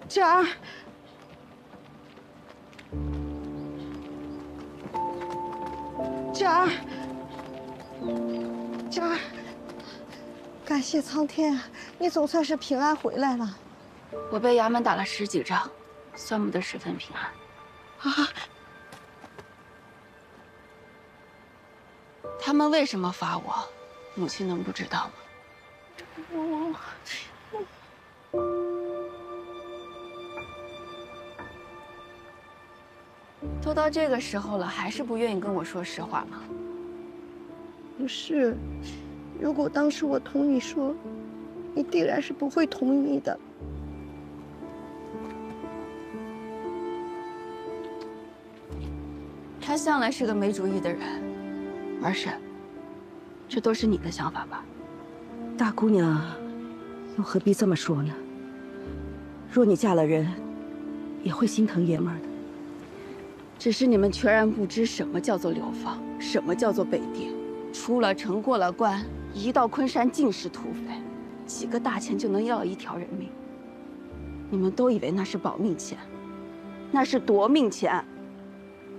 芷儿，芷儿，芷儿，感谢苍天，你总算是平安回来了。我被衙门打了10几仗，算不得10分平安。啊！他们为什么罚我，母亲能不知道吗？都到这个时候了，还是不愿意跟我说实话吗？不是，如果当时我同你说，你定然是不会同意的。他向来是个没主意的人。儿婶，这都是你的想法吧？大姑娘，又何必这么说呢？若你嫁了人，也会心疼爷们儿的。只是你们全然不知什么叫做流放，什么叫做北定。出了城，过了关，一到昆山尽是土匪，几个大钱就能要一条人命。你们都以为那是保命钱，那是夺命钱。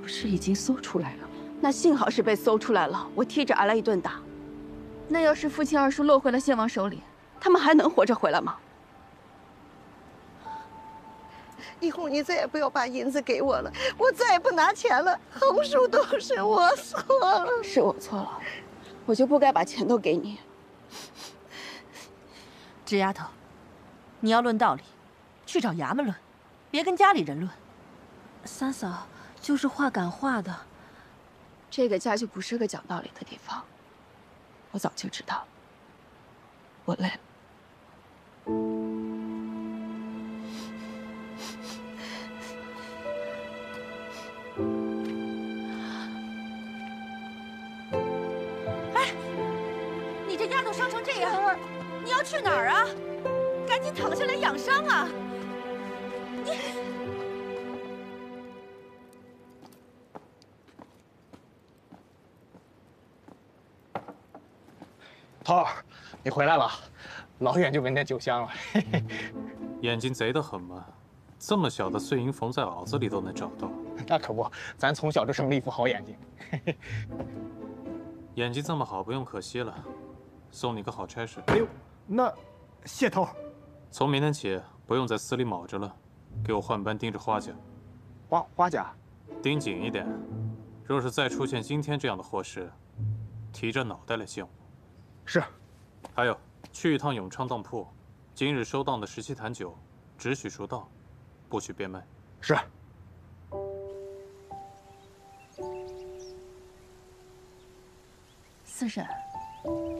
不是已经搜出来了吗？那幸好是被搜出来了，我踢着挨了一顿打。那要是父亲二叔落回了献王手里，他们还能活着回来吗？以后你再也不要把银子给我了，我再也不拿钱了。横竖都是我错了，是我错了，我就不该把钱都给你。纸丫头，你要论道理，去找衙门论，别跟家里人论。三嫂就是话赶话的，这个家就不是个讲道理的地方。我早就知道了，我累了。你这丫头伤成这样，你要去哪儿啊？赶紧躺下来养伤啊！你。头儿，你回来了，老远就闻见酒香了。眼睛贼得很嘛，这么小的碎银缝在袄子里都能找到。那可不，咱从小就生了一副好眼睛。眼睛这么好，不用可惜了，送你个好差事。哎呦，那谢头。从明天起，不用在司里卯着了，给我换班盯着花家。花家，盯紧一点。若是再出现今天这样的祸事，提着脑袋来见我。是。还有，去一趟永昌当铺，今日收档的17坛酒，只许赎到，不许变卖。是。四婶，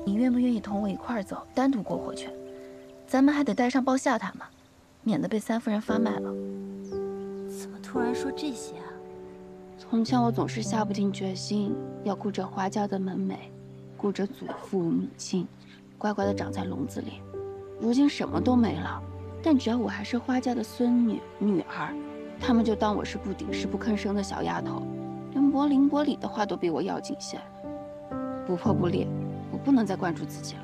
你愿不愿意同我一块儿走，单独过火去？咱们还得带上包下塔嘛，免得被三夫人发卖了。怎么突然说这些啊？从前我总是下不定决心，要顾着华家的门楣，顾着祖父母亲，乖乖地长在笼子里。如今什么都没了，但只要我还是花家的孙女、女儿，他们就当我是不顶事不吭声的小丫头，连薄邻薄里的话都比我要谨些。不破不立，我不能再关注自己了。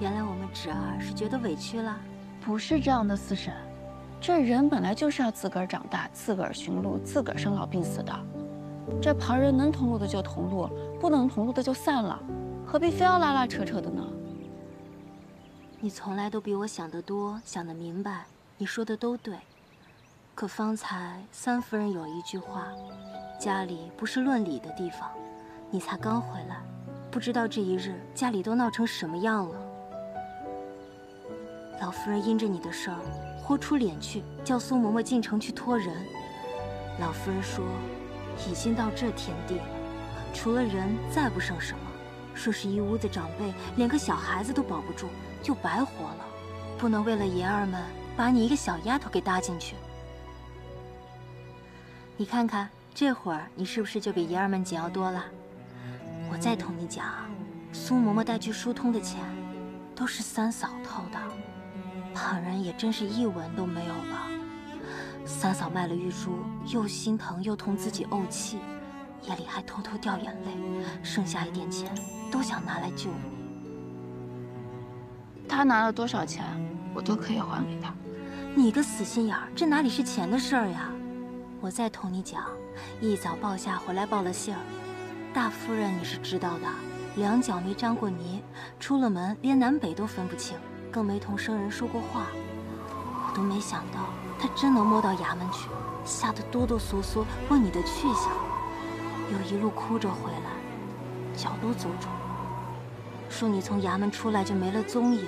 原来我们侄儿是觉得委屈了？不是这样的，四婶，这人本来就是要自个儿长大，自个儿寻路，自个儿生老病死的。这旁人能同路的就同路，不能同路的就散了，何必非要拉拉扯扯的呢？你从来都比我想得多，想得明白，你说的都对。可方才三夫人有一句话，家里不是论理的地方。你才刚回来，不知道这一日家里都闹成什么样了。老夫人因着你的事儿，豁出脸去叫苏嬷嬷进城去托人。老夫人说，已经到这田地了，除了人再不剩什么。说是一屋子长辈，连个小孩子都保不住，就白活了。不能为了爷儿们把你一个小丫头给搭进去。你看看，这会儿你是不是就比爷儿们紧要多了？我再同你讲，苏嬷嬷带去疏通的钱，都是三嫂掏的，旁人也真是一文都没有了。三嫂卖了玉珠，又心疼又同自己怄气，夜里还偷偷掉眼泪，剩下一点钱都想拿来救你。他拿了多少钱，我都可以还给他。你个死心眼儿，这哪里是钱的事儿呀？我再同你讲，一早鲍夏回来报了信儿。大夫人你是知道的，两脚没沾过泥，出了门连南北都分不清，更没同生人说过话。我都没想到她真能摸到衙门去，吓得哆哆嗦嗦问你的去向，又一路哭着回来，脚都走肿了，说你从衙门出来就没了踪影。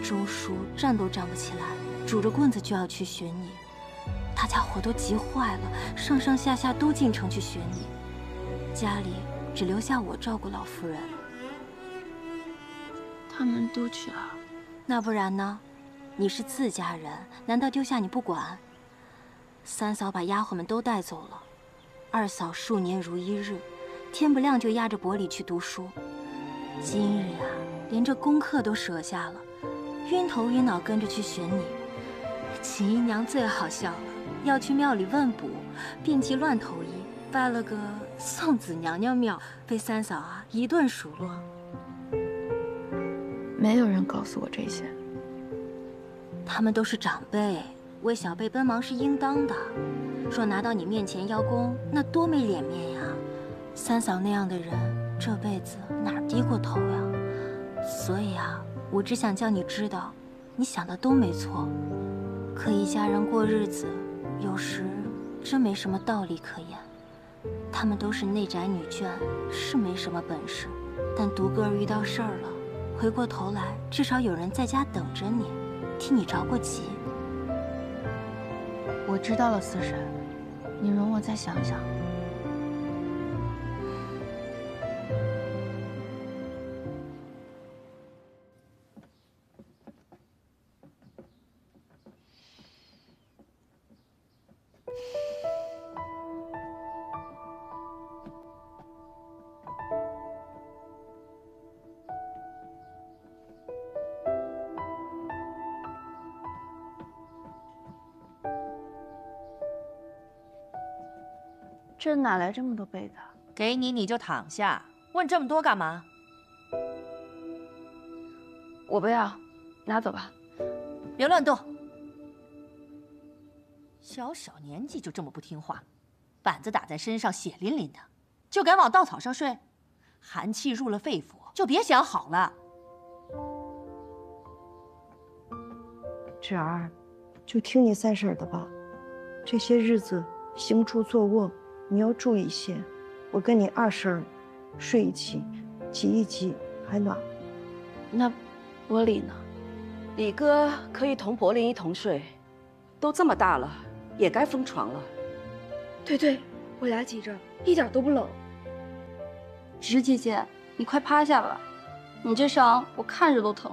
钟叔站都站不起来，拄着棍子就要去寻你，大家伙都急坏了，上上下下都进城去寻你。家里只留下我照顾老夫人。他们都去了，那不然呢？你是自家人，难道丢下你不管？三嫂把丫鬟们都带走了，二嫂数年如一日，天不亮就压着伯礼去读书。今日啊，连这功课都舍下了，晕头晕脑跟着去寻你。秦姨娘最好笑了，要去庙里问卜，病急乱投医，拜了个送子娘娘庙，被三嫂啊一顿数落。没有人告诉我这些。他们都是长辈，为小辈奔忙是应当的。若拿到你面前邀功，那多没脸面呀！三嫂那样的人，这辈子哪儿低过头呀？所以啊，我只想叫你知道，你想的都没错。可一家人过日子，有时真没什么道理可言。他们都是内宅女眷，是没什么本事，但独个儿遇到事儿了，回过头来至少有人在家等着你，替你着过急。我知道了，四婶，你容我再想想。这哪来这么多被子？给你你就躺下，问这么多干嘛？我不要，拿走吧。别乱动。小小年纪就这么不听话，板子打在身上血淋淋的，就敢往稻草上睡，寒气入了肺腑，就别想好了。芷儿，就听你三婶的吧，这些日子行住坐卧你要注意些。我跟你二婶睡一起，挤一挤还暖。那伯礼呢？李哥可以同柏林一同睡，都这么大了，也该封床了。对，我俩挤着，一点都不冷。直姐姐，你快趴下吧，你这伤我看着都疼，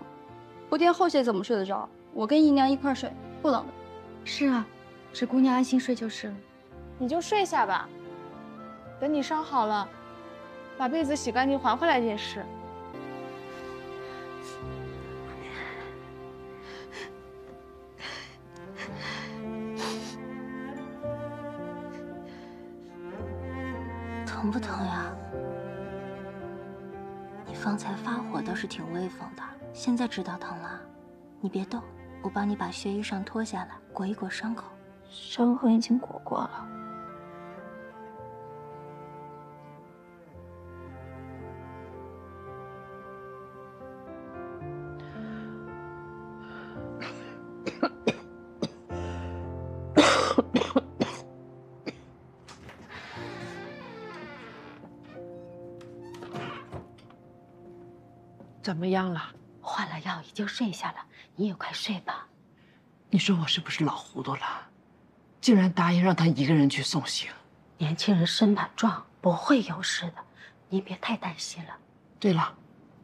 铺垫后些怎么睡得着？我跟姨娘一块睡，不冷的。是啊，芷姑娘安心睡就是了。你就睡下吧，等你伤好了，把被子洗干净还回来便是。疼不疼呀？你方才发火倒是挺威风的，现在知道疼了？你别动，我帮你把血衣裳脱下来，裹一裹伤口。伤痕已经裹过了。怎么样了？换了药，已经睡下了。你也快睡吧。你说我是不是老糊涂了？竟然答应让他一个人去送行。年轻人身板壮，不会有事的，您别太担心了。对了，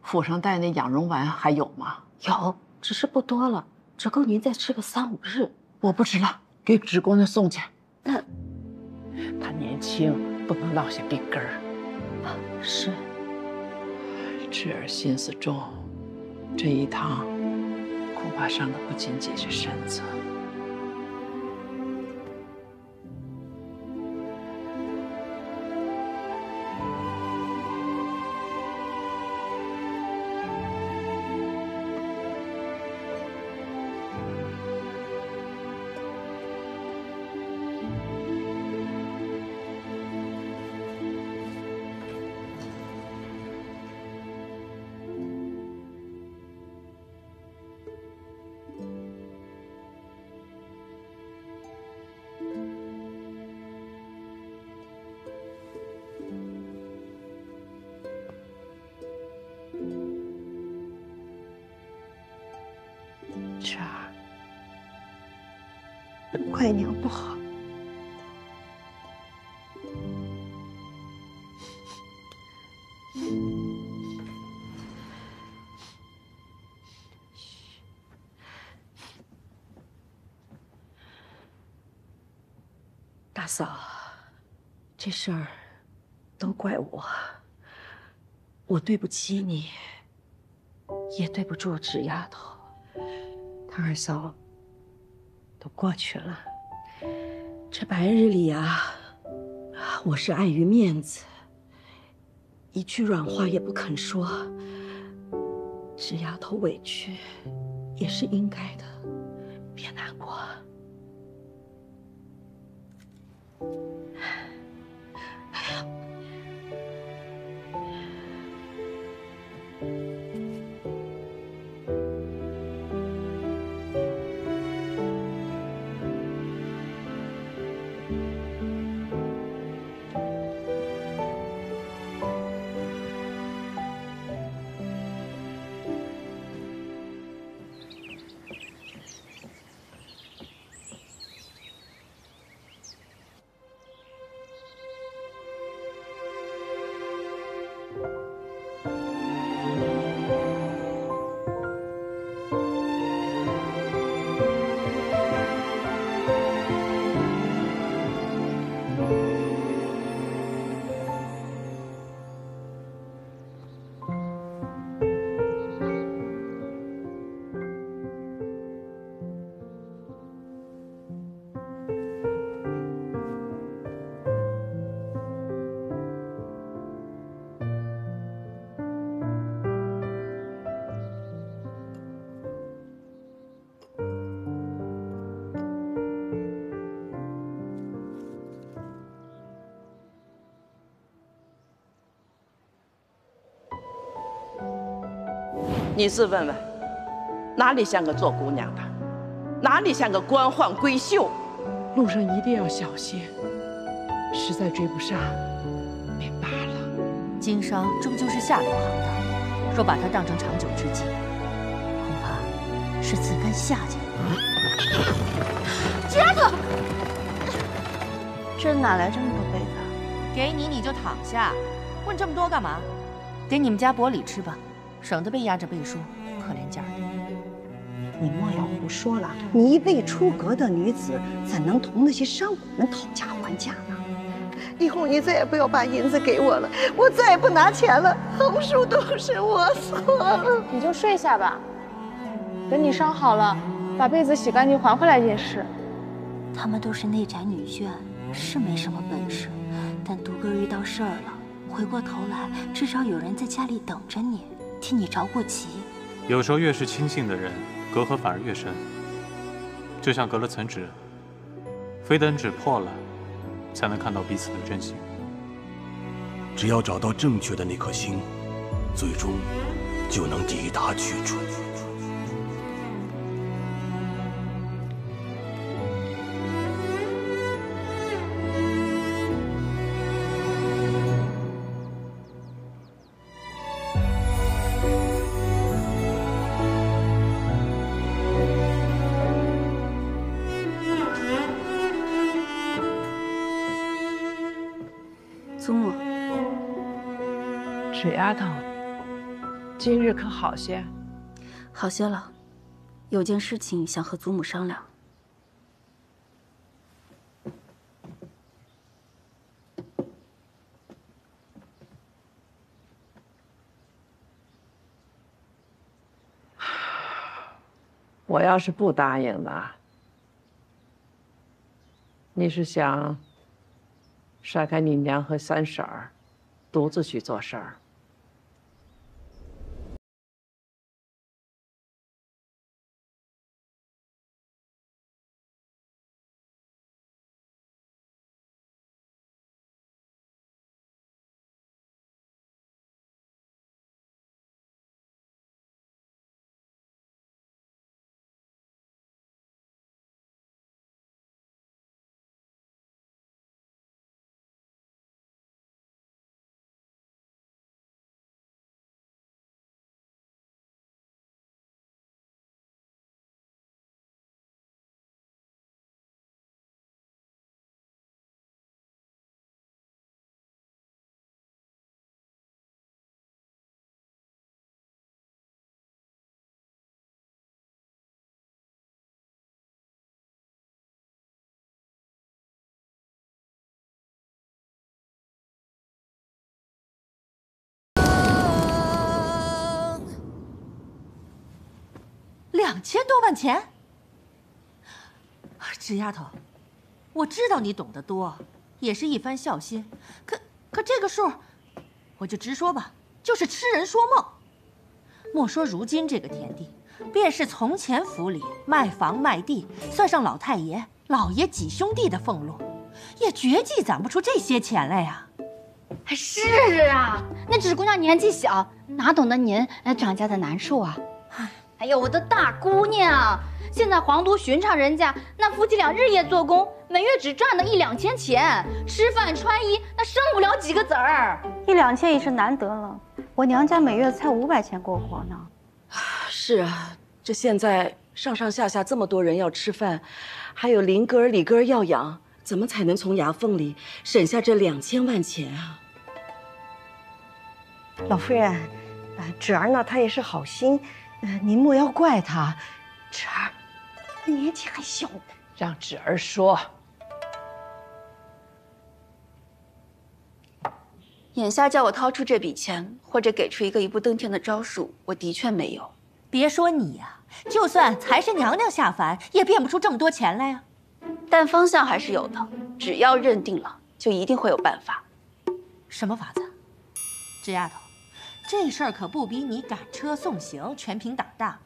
府上带那养荣丸还有吗？有，只是不多了，只够您再吃个3、5日。我不吃了，给芷姑娘送去。那她年轻，不能落下病根儿。是。芷儿心思重，这一趟恐怕伤的不仅仅是身子。芷儿，怪娘不好。大嫂，这事儿都怪我，我对不起你，也对不住纸丫头。她二嫂都过去了，这白日里啊，我是碍于面子，一句软话也不肯说。纸丫头委屈也是应该的，别难过。你自问问，哪里像个做姑娘的，哪里像个官宦闺秀？路上一定要小心，实在追不上，便罢了。经商终究是下流行当，若把它当成长久之计，恐怕是自甘下贱。纸丫头，这哪来这么多被子？给你你就躺下，问这么多干嘛？给你们家薄礼吃吧。省得被压着背书，可怜劲儿的。你莫要胡说了，你一未出阁的女子，怎能同那些商贾们讨价还价呢？以后你再也不要把银子给我了，我再也不拿钱了，横竖都是我错了。你就睡下吧，等你伤好了，把被子洗干净还回来也是。他们都是内宅女眷，是没什么本事，但独个遇到事儿了，回过头来，至少有人在家里等着你。替你着过急，有时候越是亲近的人，隔阂反而越深。就像隔了层纸，非等纸破了，才能看到彼此的真心。只要找到正确的那颗心，最终就能抵达去处。祖母，纸丫头，今日可好些？好些了，有件事情想和祖母商量。我要是不答应呢？你是想甩开你娘和三婶儿，独自去做事儿？ 2000多万钱？纸丫头，我知道你懂得多，也是一番孝心，可这个数，我就直说吧，就是痴人说梦。莫说如今这个田地，便是从前府里卖房卖地，算上老太爷、老爷几兄弟的俸禄，也绝技攒不出这些钱来呀。是啊，那只是姑娘年纪小，哪懂得您张家的难受啊？哎呀，我的大姑娘，现在皇都寻常人家，那夫妻俩日夜做工，每月只赚那1、2千钱，吃饭穿衣那剩不了几个子儿。1、2千也是难得了，我娘家每月才500钱过活呢。是啊，这现在上上下下这么多人要吃饭，还有邻哥里哥要养，怎么才能从牙缝里省下这2000万钱啊？老夫人，芷儿呢，她也是好心，您莫要怪她。芷儿，年纪还小，让芷儿说。眼下叫我掏出这笔钱，或者给出一个一步登天的招数，我的确没有。别说你呀，就算财神娘娘下凡，也变不出这么多钱来呀。但方向还是有的，只要认定了，就一定会有办法。什么法子？纸丫头，这事儿可不比你赶车送行全凭胆大。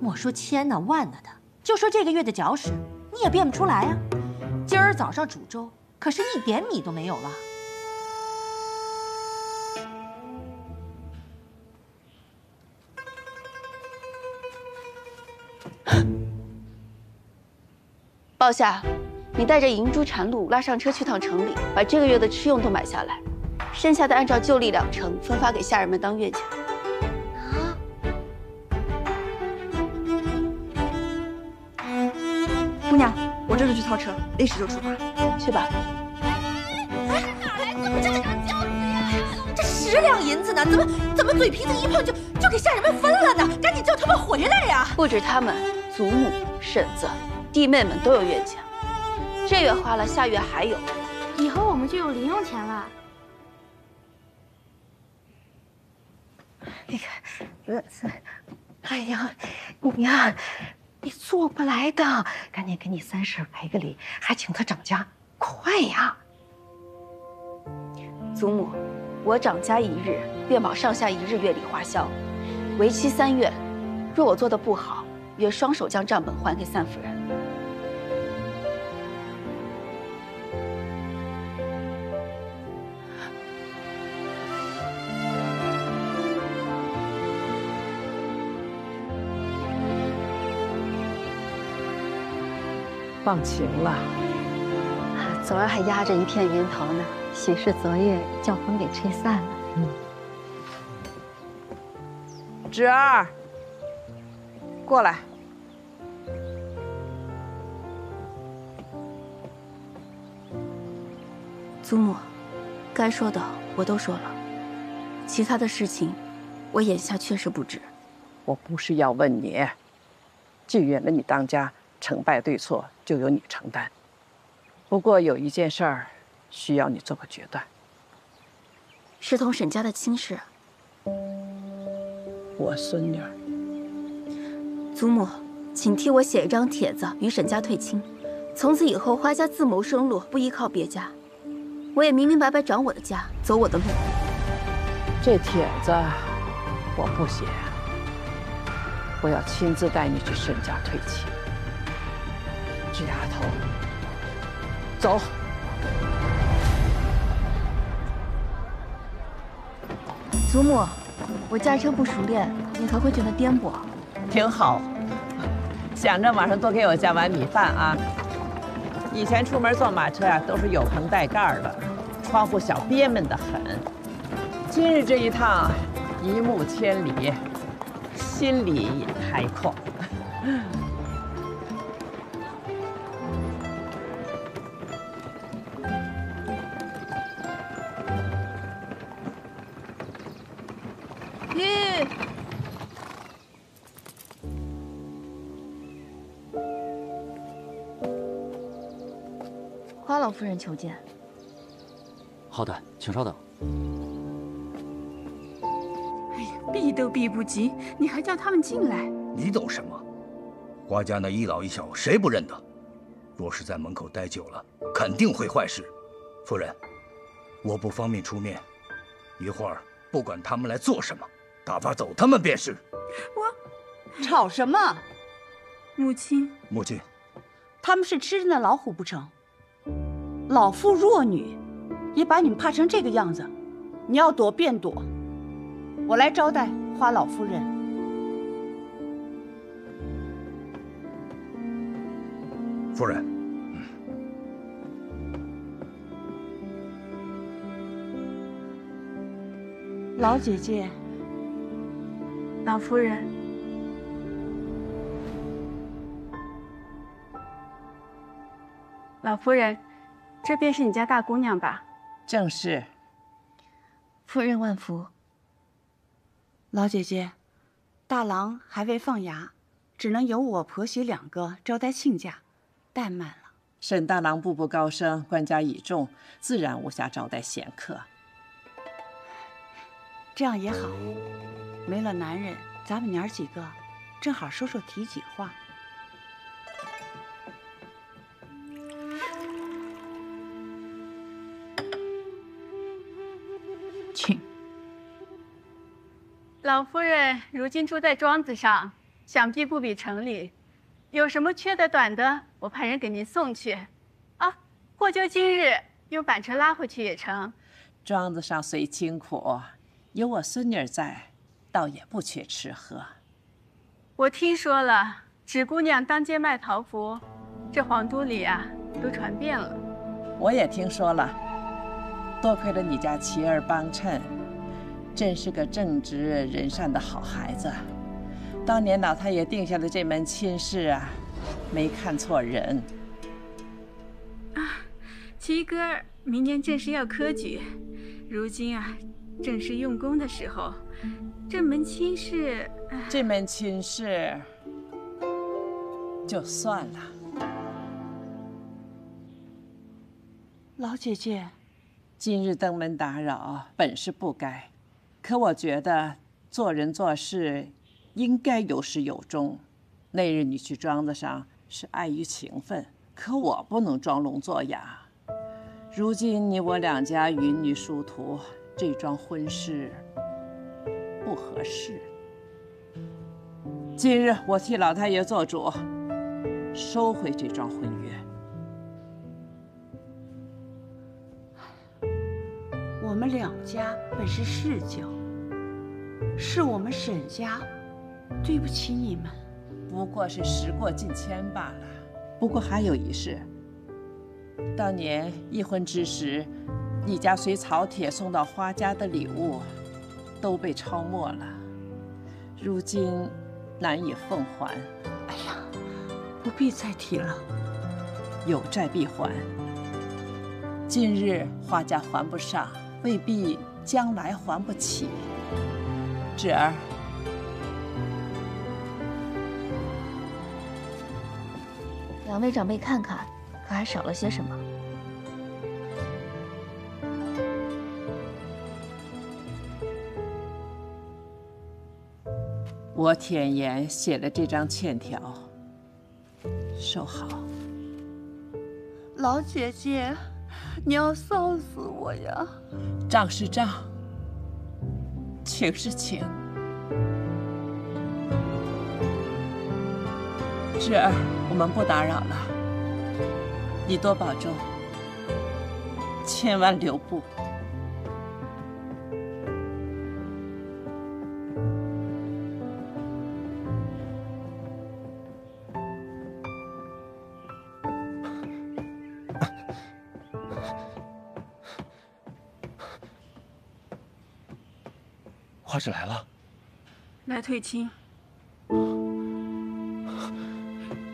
莫说千呢万呢的，就说这个月的脚屎，你也变不出来呀。今儿早上煮粥，可是一点米都没有了。鲍夏，你带着银珠缠露拉上车去趟城里，把这个月的吃用都买下来，剩下的按照旧例2成分发给下人们当月钱。姑娘，我这就去掏车，立时就出发。去吧。哪来这么大张饺子呀？这10两银子呢，怎么嘴皮子一碰就给下人们分了呢？赶紧叫他们回来呀！不止他们，祖母、婶子、弟妹们都有月钱，这月花了，下月还有。以后我们就有零用钱了。那个，哎呀，你呀，你做不来的，赶紧给你三婶赔个礼，还请她长家，快呀！祖母，我长家1日，便保上下1日月里花销，为期3月。若我做得不好，约双手将账本还给三夫人。放晴了，昨儿还压着一片云头呢，喜是昨夜叫风给吹散了。芷儿，过来。祖母，该说的我都说了，其他的事情，我眼下确实不知。我不是要问你，既允了你当家，成败对错就由你承担。不过有一件事儿，需要你做个决断。是同沈家的亲事。我孙女儿。祖母，请替我写一张帖子与沈家退亲，从此以后花家自谋生路，不依靠别家。我也明明白白长我的家，走我的路。这帖子我不写，我要亲自带你去沈家退亲。这丫头，走。祖母，我驾车不熟练，你可会觉得颠簸？挺好，想着晚上多给我加碗米饭啊。以前出门坐马车呀，都是有棚带盖的，窗户小憋闷得很。今日这一趟，一目千里，心里也开阔。花老夫人求见。好的，请稍等。哎呀，避都避不及，你还叫他们进来？你懂什么？花家那一老一小谁不认得？若是在门口待久了，肯定会坏事。夫人，我不方便出面，一会儿不管他们来做什么，打发走他们便是。我吵什么？母亲，母亲，他们是吃人的老虎不成？老妇弱女，也把你们怕成这个样子，你要躲便躲。我来招待花老夫人。夫人，老姐姐，老夫人，老夫人，这便是你家大姑娘吧？正是。夫人万福。老姐姐，大郎还未放衙，只能由我婆媳2个招待亲家，怠慢了。沈大郎步步高升，官家倚重，自然无暇招待闲客。这样也好，没了男人，咱们娘几个正好说说体己话。请。老夫人如今住在庄子上，想必不比城里。有什么缺的短的，我派人给您送去。啊，或就今日用板车拉回去也成。庄子上虽清苦，有我孙女在，倒也不缺吃喝。我听说了，芷姑娘当街卖桃符，这皇都里啊都传遍了。我也听说了，多亏了你家琪儿帮衬，真是个正直仁善的好孩子。当年老太爷定下的这门亲事啊，没看错人。啊，七哥儿明年正是要科举，如今啊正是用功的时候，这门亲事，这门亲事就算了。老姐姐，今日登门打扰，本是不该，可我觉得做人做事应该有始有终。那日你去庄子上是碍于情分，可我不能装聋作哑。如今你我2家云女殊途，这桩婚事不合适。今日我替老太爷做主，收回这桩婚约。我们2家本是世交，是我们沈家对不起你们。不过是时过境迁罢了。不过还有一事，当年议婚之时，你家随曹铁送到花家的礼物，都被抄没了，如今难以奉还。哎呀，不必再提了，有债必还。今日花家还不上，未必将来还不起。芷儿，2位长辈看看，可还少了些什么？我舔言写了这张欠条，收好。老姐姐，你要臊死我呀！账是账，情是情。芷儿，我们不打扰了，你多保重，千万留步。花芷来了，来退亲。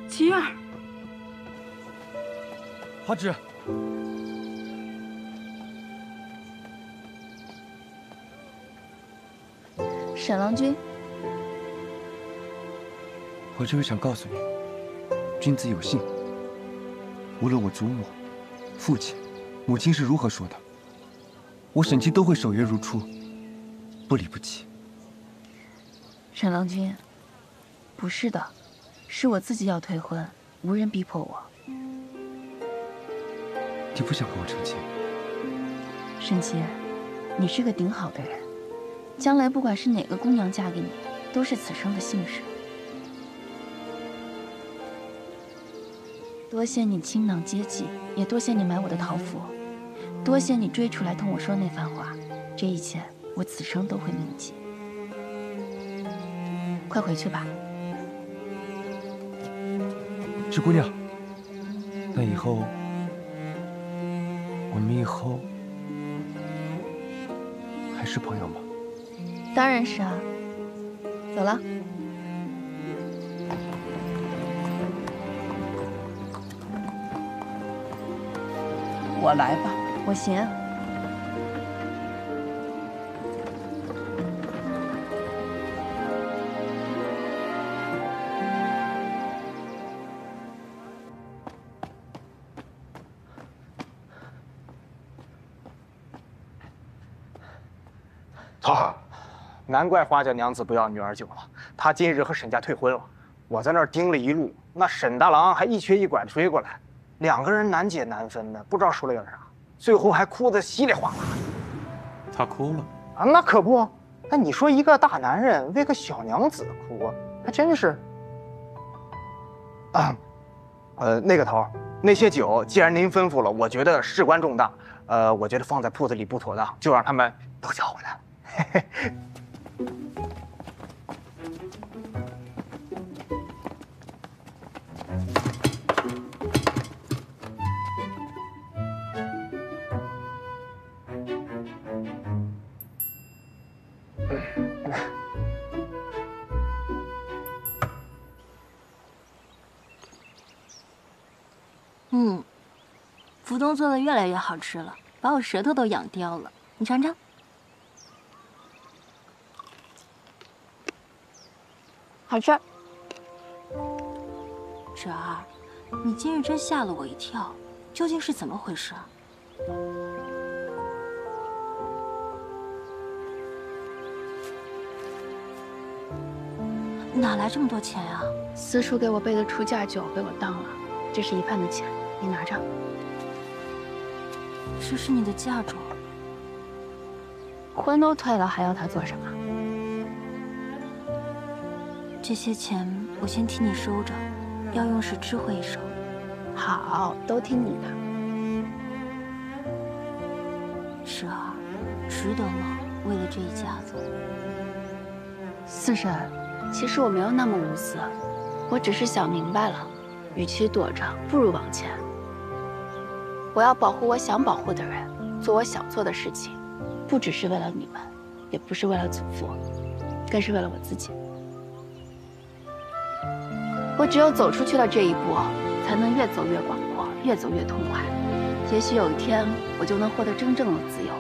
琪儿，花芷，沈郎君，我只是想告诉你，君子有信。无论我祖母、父亲、母亲是如何说的，我沈清都会守约如初，不离不弃。沈郎君，不是的，是我自己要退婚，无人逼迫我。你不想和我成亲？沈琪，你是个顶好的人，将来不管是哪个姑娘嫁给你，都是此生的幸事。多谢你倾囊接济，也多谢你买我的桃符，多谢你追出来同我说那番话，这一切我此生都会铭记。快回去吧。是姑娘，那以后我们以后还是朋友吗？当然是啊。走了。我来吧。我行。曹好，难怪花家娘子不要女儿酒了。她今日和沈家退婚了，我在那儿盯了一路，那沈大郎还一瘸一拐的追过来，两个人难解难分的，不知道说了点啥，最后还哭得稀里哗啦的。他哭了啊？那可不。那你说一个大男人为个小娘子哭，还真是。那个头，那些酒既然您吩咐了，我觉得事关重大，我觉得放在铺子里不妥当，就让他们都叫回来。嘿嘿。福东做的越来越好吃了，把我舌头都养刁了。你尝尝。好吃。芷儿，你今日真吓了我一跳，究竟是怎么回事？哪来这么多钱呀？私塾给我备的出嫁酒被我当了，这是一半的钱，你拿着。这是你的嫁妆。婚都退了，还要他做什么？这些钱我先替你收着，要用时知会一声。好，都听你的。芷儿，值得吗？为了这一家子。四婶，其实我没有那么无私，我只是想明白了，与其躲着，不如往前。我要保护我想保护的人，做我想做的事情，不只是为了你们，也不是为了祖父，更是为了我自己。我只有走出去了这一步，才能越走越广阔，越走越痛快。也许有一天，我就能获得真正的自由，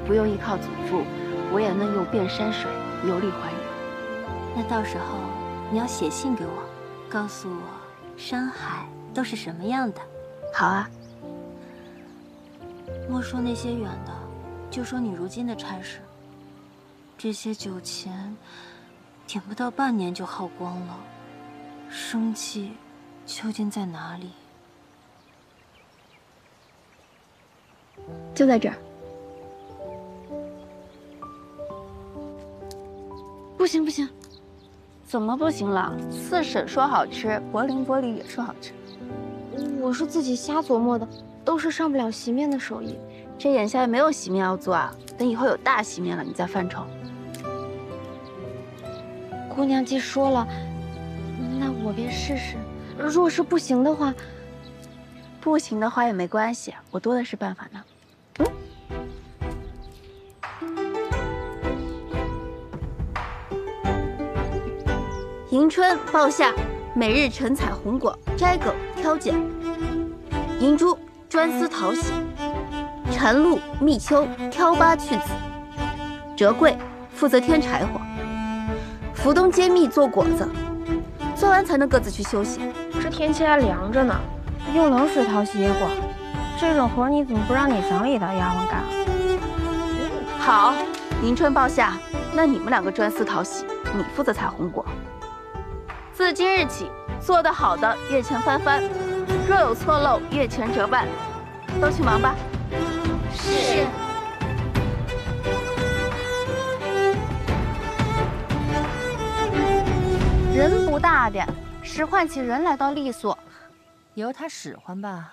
不用依靠祖父，我也能游遍山水，游历寰宇。那到时候你要写信给我，告诉我山海都是什么样的。好啊。莫说那些远的，就说你如今的差事，这些酒钱点不到半年就耗光了，生计究竟在哪里？就在这儿。不行不行，怎么不行了？四婶说好吃，柏林玻璃也说好吃。我是自己瞎琢磨的，都是上不了席面的手艺。这眼下也没有席面要做啊，等以后有大席面了，你再犯愁。姑娘既说了，那我便试试。若是不行的话，不行的话也没关系，我多的是办法呢。迎春抱夏，每日晨采红果，摘梗挑碱。银珠专司讨喜，蝉露蜜秋挑疤去籽。折桂负责添柴火，福东揭秘做果子，做完才能各自去休息。这天气还凉着呢，用冷水淘洗野果，这种活你怎么不让你房里的丫鬟干啊？好，迎春抱夏，那你们两个专司讨喜，你负责采红果。自今日起，做得好的月钱翻番，若有错漏，月钱折半。都去忙吧。是。人不大点，使唤起人来倒利索。由他使唤吧，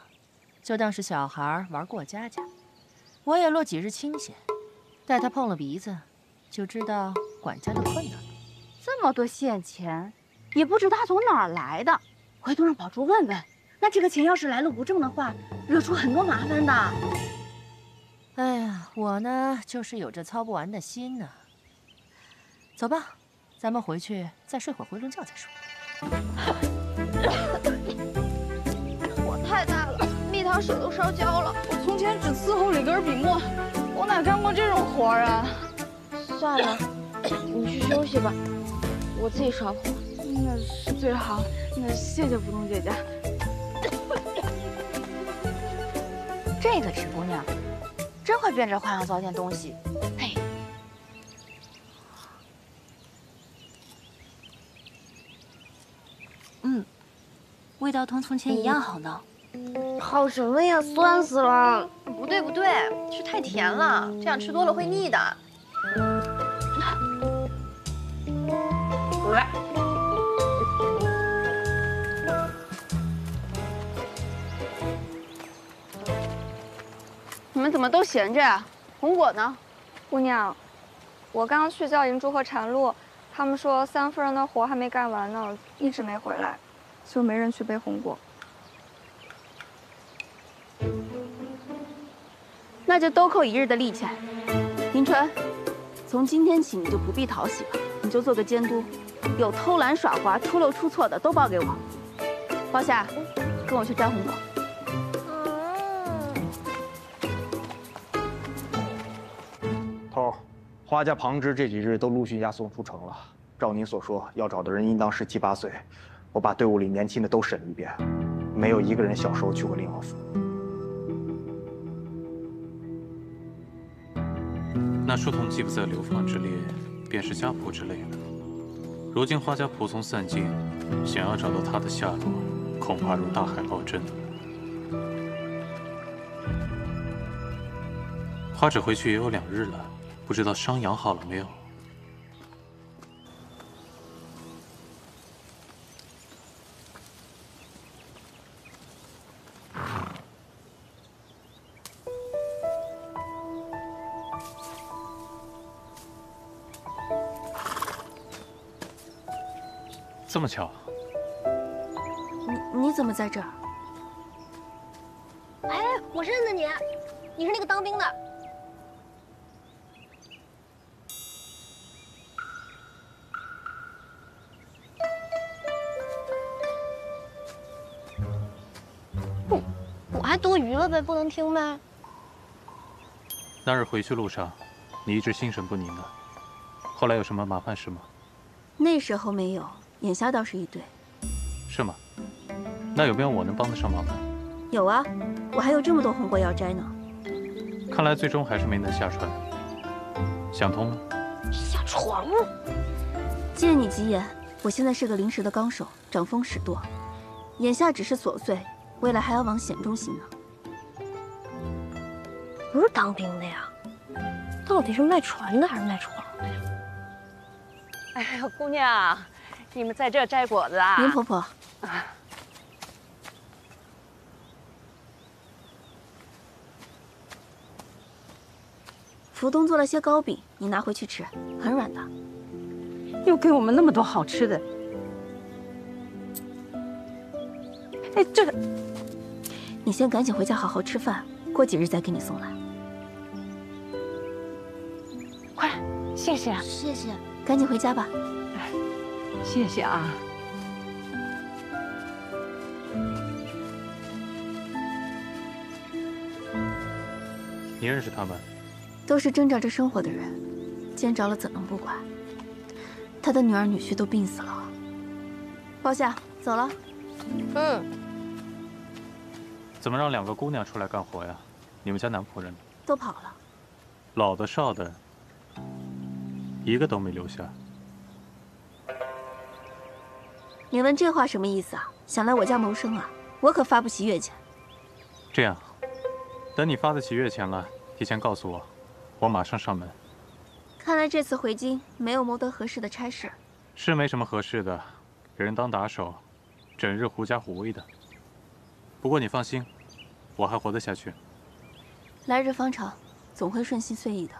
就当是小孩玩过家家。我也落几日清闲，待他碰了鼻子，就知道管家的困难。这么多现钱，也不知他从哪儿来的，回头让宝珠问问。那这个钱要是来路不正的话，惹出很多麻烦的。哎呀，我呢就是有这操不完的心呢。走吧，咱们回去再睡会儿回笼觉再说。火太大了，蜜桃手都烧焦了。我从前只伺候里根笔墨，我哪干过这种活儿啊？算了，你去休息吧，我自己烧火。那是最好。那谢谢福东姐姐。这个纸姑娘，真会变着花样糟践东西。嘿，味道同从前一样好呢。好什么呀，酸死了！不对不对，是太甜了，这样吃多了会腻的。你们怎么都闲着呀？红果呢？姑娘，我刚刚去叫银珠和禅露，他们说三夫人的活还没干完呢，一直没回来，就没人去背红果。那就都扣一日的例钱。迎春，从今天起你就不必讨喜了，你就做个监督，有偷懒耍滑、出漏出错的都报给我。包夏，跟我去摘红果。头，花家旁支这几日都陆续押送出城了。照您所说，要找的人应当17、18岁。我把队伍里年轻的都审了一遍，没有一个人小时候去过灵王府。那书童既不在流放之列，便是家仆之类的。如今花家仆从散尽，想要找到他的下落，恐怕如大海捞针。花指回去也有2日了，不知道伤养好了没有？这么巧，你怎么在这儿？哎，我认得你，你是那个当兵的。我还多余了呗，不能听呗。那日回去路上，你一直心神不宁的，后来有什么麻烦事吗？那时候没有。眼下倒是一对，是吗？那有没有我能帮得上忙的？有啊，我还有这么多红果要摘呢。看来最终还是没能下船，想通了？下船了？借你吉言，我现在是个临时的纲手，掌风使舵，眼下只是琐碎，未来还要往险中行呢。不是当兵的呀，到底是卖船的还是卖床的呀？哎呀，姑娘。你们在这摘果子啊？林婆婆，福东做了些糕饼，你拿回去吃，很软的。又给我们那么多好吃的。哎，这个，你先赶紧回家好好吃饭，过几日再给你送来。快，谢谢，谢谢，赶紧回家吧。谢谢啊！你认识他们？都是挣扎着生活的人，见着了怎能不管？他的女儿女婿都病死了。包夏，走了。怎么让2个姑娘出来干活呀？你们家男仆人呢？都跑了。老的少的，一个都没留下。你问这话什么意思啊？想来我家谋生啊？我可发不起月钱。这样，等你发得起月钱了，提前告诉我，我马上上门。看来这次回京没有谋得合适的差事。是没什么合适的，给人当打手，整日狐假虎威的。不过你放心，我还活得下去。来日方长，总会顺心遂意的。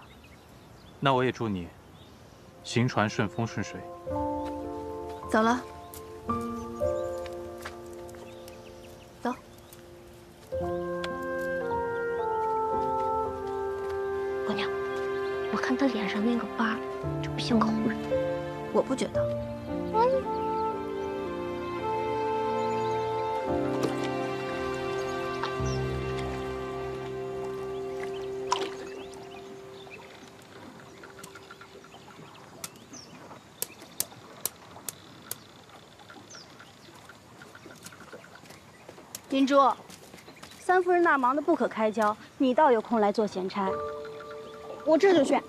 那我也祝你行船顺风顺水。走了。走。姑娘，我看他脸上那个疤，就不像个胡人。我不觉得。银珠，三夫人那儿忙得不可开交，你倒有空来做闲差。我这就去。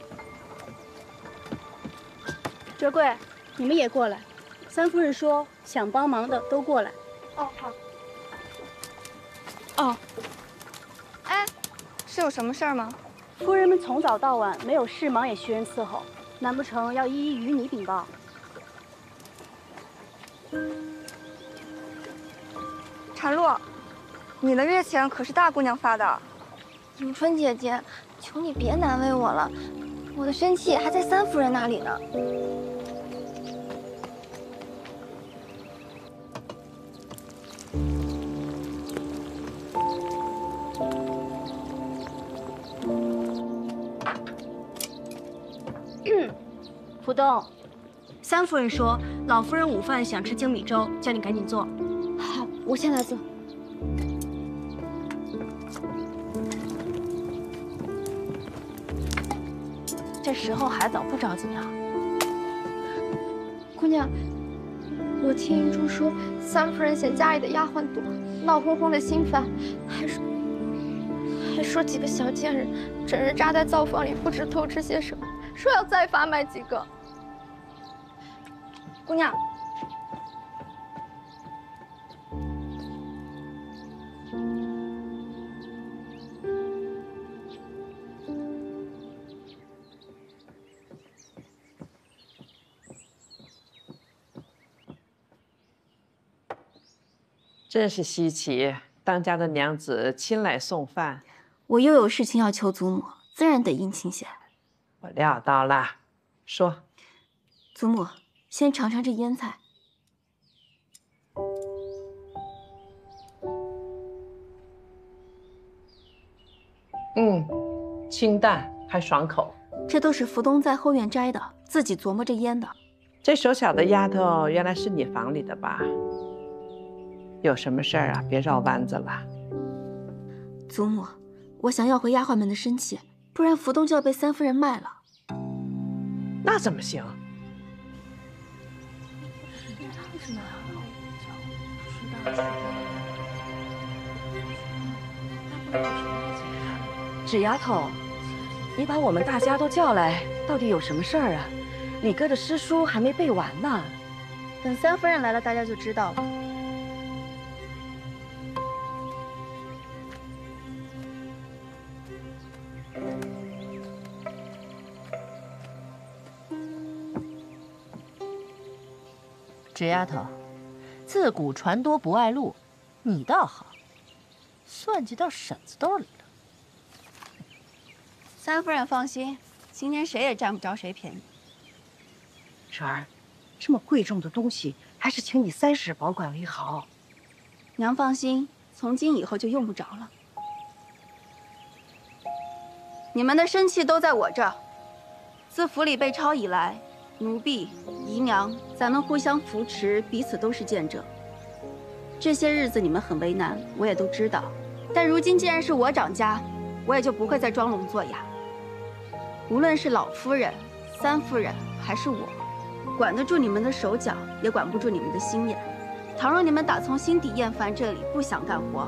哲贵，你们也过来。三夫人说想帮忙的都过来。哦，好。哦。哎，是有什么事儿吗？夫人们从早到晚没有事忙也需人伺候，难不成要一一与你禀报？婵洛，你的月钱可是大姑娘发的。迎春姐姐，求你别难为我了，我的生气还在三夫人那里呢。浦东，三夫人说老夫人午饭想吃精米粥，叫你赶紧做。好，我现在做。这时候还早，不着急啊。姑娘，我听银珠说，三夫人嫌家里的丫鬟多，闹哄哄的心烦，还说几个小贱人整日扎在灶房里，不知偷吃些什么，说要再发卖几个。姑娘。真是稀奇，当家的娘子亲来送饭。我又有事情要求祖母，自然得殷勤些。我料到了，说。祖母，先尝尝这腌菜。清淡还爽口。这都是福东在后院摘的，自己琢磨着腌的。这手巧的丫头原来是你房里的吧？有什么事儿啊？别绕弯子了。祖母，我想要回丫鬟们的生气，不然福东就要被三夫人卖了。那怎么行？纸丫头，你把我们大家都叫来，到底有什么事儿啊？李哥的诗书还没背完呢。等三夫人来了，大家就知道了。纸丫头，自古船多不爱路，你倒好，算计到婶子兜里了。三夫人放心，今天谁也占不着谁便宜。婶儿，这么贵重的东西，还是请你三婶保管为好。娘放心，从今以后就用不着了。你们的生气都在我这儿。自府里被抄以来，奴婢、姨娘，咱们互相扶持，彼此都是见证。这些日子你们很为难，我也都知道。但如今既然是我掌家，我也就不会再装聋作哑。无论是老夫人、三夫人，还是我，管得住你们的手脚，也管不住你们的心眼。倘若你们打从心底厌烦这里，不想干活，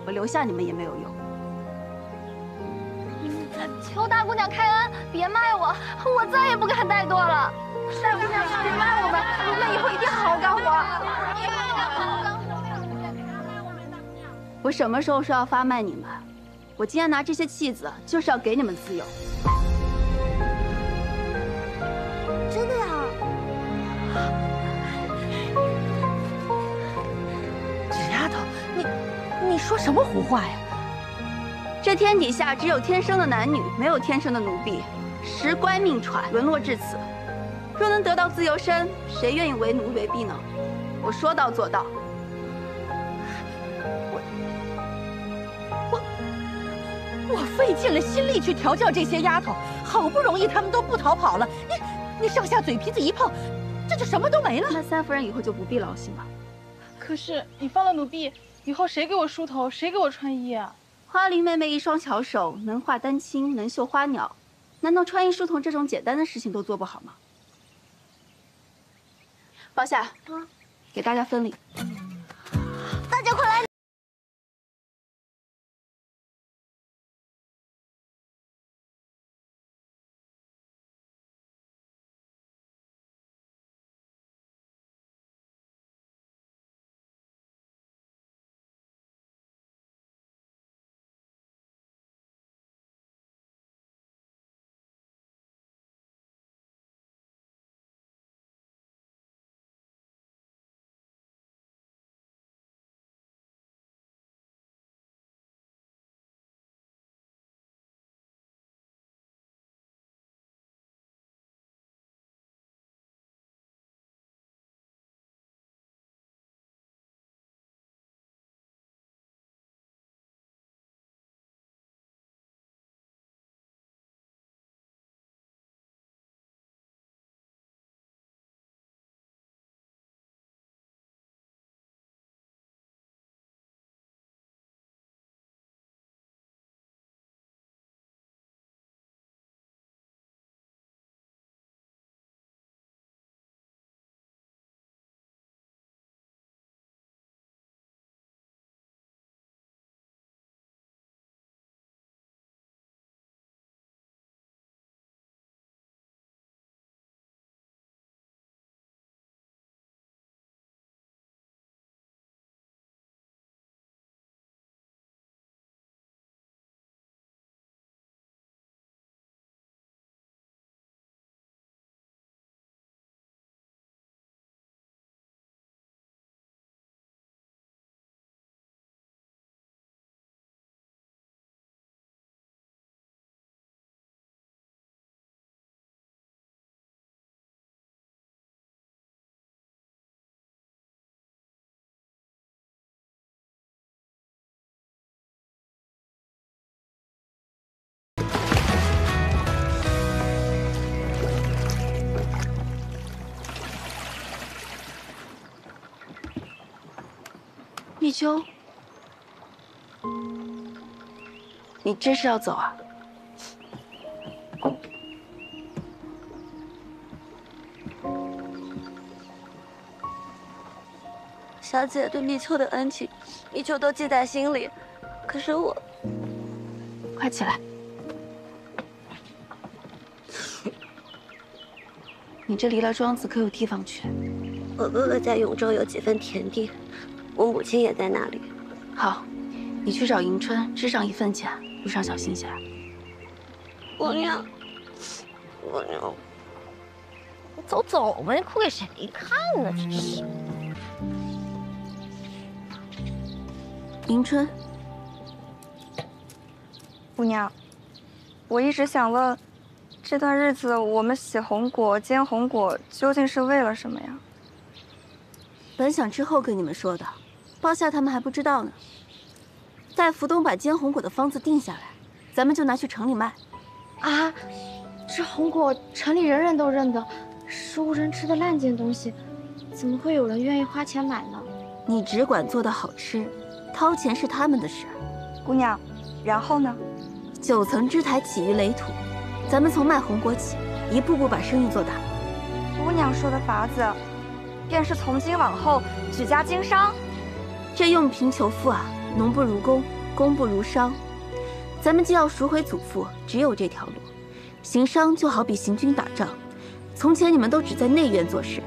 我留下你们也没有用。求大姑娘开恩，别卖我，我再也不敢怠惰了。大姑娘，别卖我们，我们以后一定好好干活。我什么时候说要发卖你们？我今天拿这些契子，就是要给你们自由。真的呀？纸丫头，你说什么胡话呀？这天底下只有天生的男女，没有天生的奴婢。时乖命舛，沦落至此。若能得到自由身，谁愿意为奴为婢呢？我说到做到。我费尽了心力去调教这些丫头，好不容易她们都不逃跑了，你上下嘴皮子一碰，这就什么都没了。那三夫人以后就不必劳心了。可是你放了奴婢以后，谁给我梳头，谁给我穿衣啊？花梨妹妹一双巧手，能画丹青，能绣花鸟，难道穿衣梳头这种简单的事情都做不好吗？包夏，给大家分礼。大家快来！立秋，你这是要走啊？小姐对立秋的恩情，立秋都记在心里。可是我，快起来！你这离了庄子可有地方去？我哥哥在永州有几分田地，我母亲也在那里。好，你去找迎春支上一份钱，路上小心些。姑娘，姑娘，走走吧，你哭给谁看呢？真是。迎春，姑娘，我一直想问，这段日子我们洗红果、煎红果，究竟是为了什么呀？本想之后跟你们说的，包夏他们还不知道呢。待福东把煎红果的方子定下来，咱们就拿去城里卖。啊，这红果城里人人都认得，是无人吃的烂件东西，怎么会有人愿意花钱买呢？你只管做得好吃，掏钱是他们的事。姑娘，然后呢？9层之台起于垒土，咱们从卖红果起，一步步把生意做大。姑娘说的法子，便是从今往后举家经商。这用贫求富啊，农不如工，工不如商。咱们既要赎回祖父，只有这条路。行商就好比行军打仗，从前你们都只在内院做事，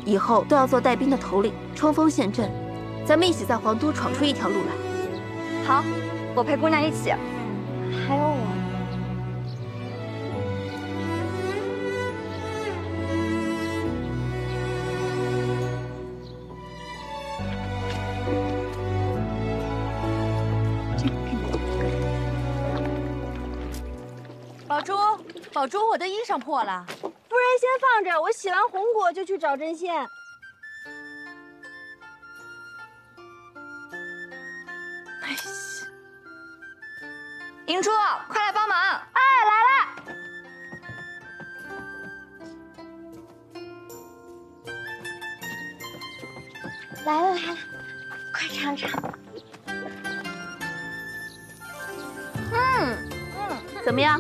以后都要做带兵的头领，冲锋陷阵。咱们一起在皇都闯出一条路来。好，我陪姑娘一起。还有我。 宝珠，宝珠，我的衣裳破了。夫人先放着，我洗完红果就去找针线。哎呀，银珠，快来帮忙！哎，来了。来了，快尝尝。怎么样？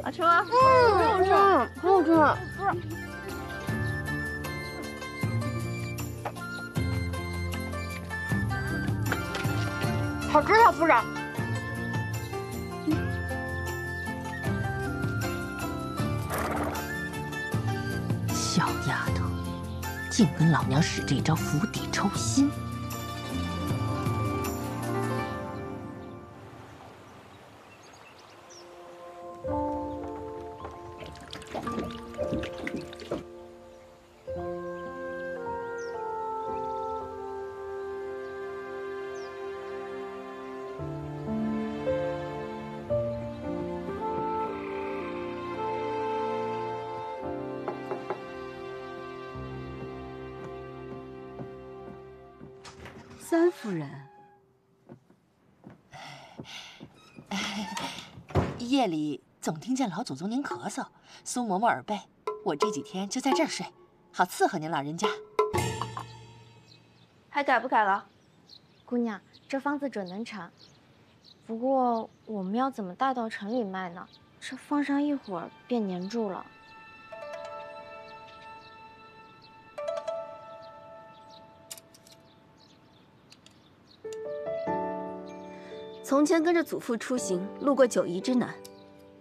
好吃好吗？好吃，好好吃。好吃呀，夫人。小丫头，竟跟老娘使这招釜底抽薪！三夫人，夜里总听见老祖宗您咳嗽，苏嬷嬷耳背，我这几天就在这儿睡，好伺候您老人家。还改不改了？姑娘，这方子准能成，不过我们要怎么带到城里卖呢？这放上一会儿便粘住了。 从前跟着祖父出行，路过九夷之南，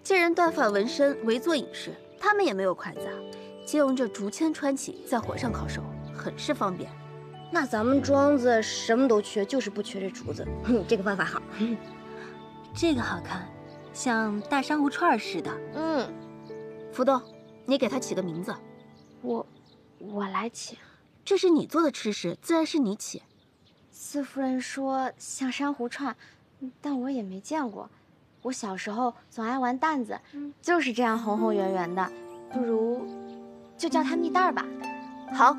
见人断发纹身，围坐饮食，他们也没有筷子啊，借用这竹签穿起，在火上烤熟，很是方便。那咱们庄子什么都缺，就是不缺这竹子。这个办法好。这个好看，像大珊瑚串似的。福豆，你给它起个名字。我来起。这是你做的吃食，自然是你起。四夫人说像珊瑚串。 但我也没见过，我小时候总爱玩担子，就是这样红红圆圆的。不如就叫它蜜袋儿吧。好，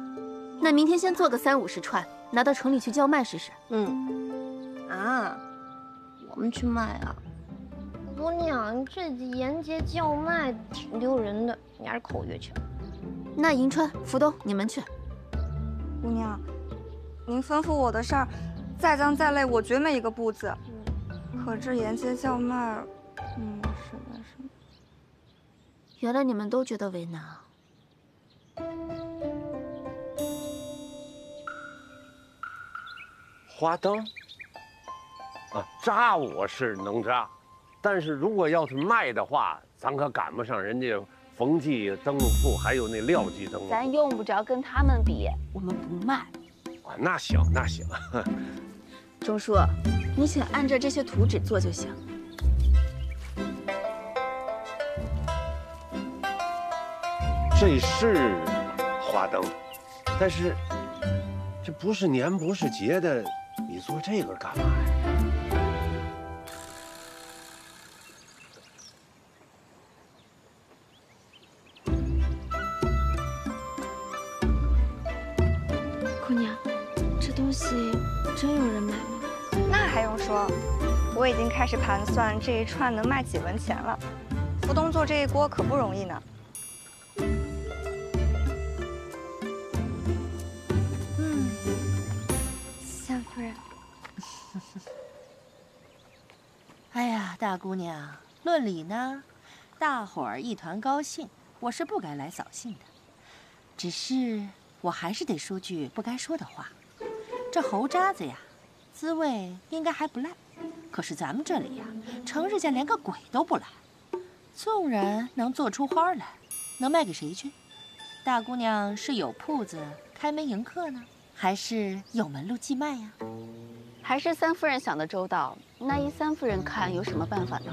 那明天先做个30-50串，拿到城里去叫卖试试。啊，我们去卖啊？姑娘，这沿街叫卖挺丢人的，你还是口约去。那银川、福东，你们去。姑娘，您吩咐我的事儿，再脏再累，我绝没一个不字。 可这沿街叫卖，实在是……原来你们都觉得为难啊！花灯啊，扎我是能扎，但是如果要是卖的话，咱可赶不上人家冯记灯笼铺还有那廖记灯笼铺。咱用不着跟他们比，我们不卖。啊，那行那行。钟叔，你请按照这些图纸做就行。这是花灯，但是这不是年不是节的，你做这个干嘛呀？姑娘，这东西真有人买吗？ 那还用说，我已经开始盘算这一串能卖几文钱了。福东做这一锅可不容易呢。三夫人，哎呀，大姑娘，论理呢，大伙儿一团高兴，我是不该来扫兴的。只是我还是得说句不该说的话，这猴渣子呀。 滋味应该还不赖，可是咱们这里呀，成日间连个鬼都不来。纵然能做出花来，能卖给谁去？大姑娘是有铺子开门迎客呢，还是有门路寄卖呀？还是三夫人想的周到。那依三夫人看，有什么办法呢？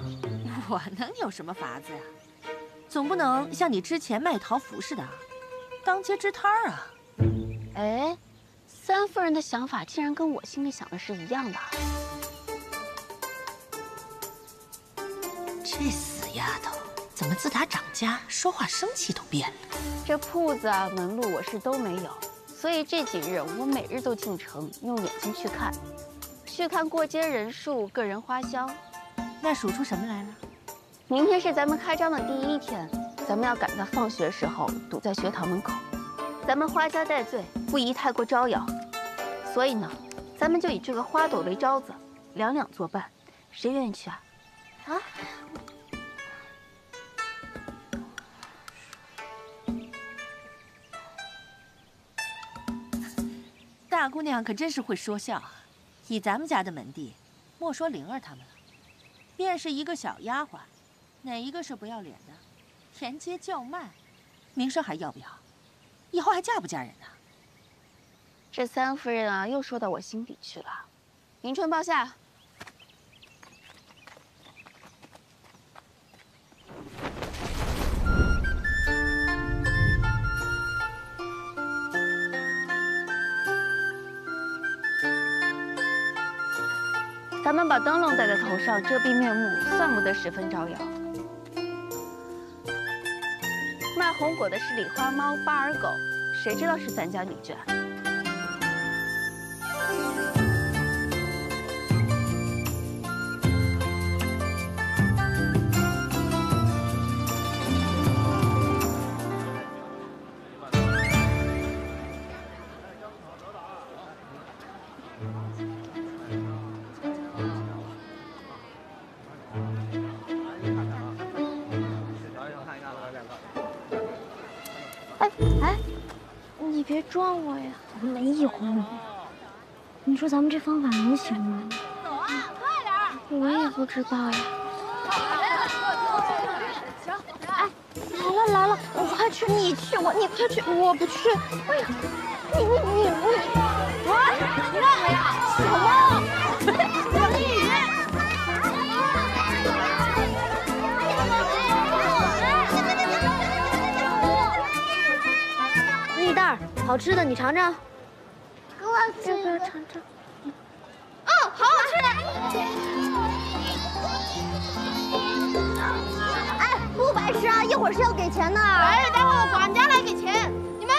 我能有什么法子呀？总不能像你之前卖桃符似的，当街支摊儿啊！哎，三夫人的想法竟然跟我心里想的是一样的。这死丫头，怎么自打长家，说话声气都变了？这铺子啊、门路我是都没有，所以这几日我每日都进城，用眼睛去看过街人数、个人花销。那数出什么来了？明天是咱们开张的第1天，咱们要赶在放学时候堵在学堂门口。咱们花家带醉，不宜太过招摇，所以呢，咱们就以这个花朵为招子，2两作伴，谁愿意去啊？啊？大姑娘可真是会说笑啊！以咱们家的门第，莫说灵儿他们了，便是一个小丫鬟，哪一个是不要脸的？沿街叫卖，名声还要不要？以后还嫁不嫁人呢？这三夫人啊，又说到我心底去了。迎春报下。咱们把灯笼戴在头上，遮蔽面目，算不得十分招摇。卖红果的是礼花猫、巴尔狗，谁知道是咱家女眷？哎，你别撞我呀！我没一慌。你说咱们这方法能行吗？走啊，快点儿！我也不知道呀。哎，来了，我快去！你去，你快去，我不去。哎呀，你，你干嘛呀？小猫，小丽雨。蜜袋儿，好吃的，你尝尝。要不要尝尝？嗯，好好吃。哎，不白吃啊，一会儿是要给钱的。哎，待会我管家来给钱，你们。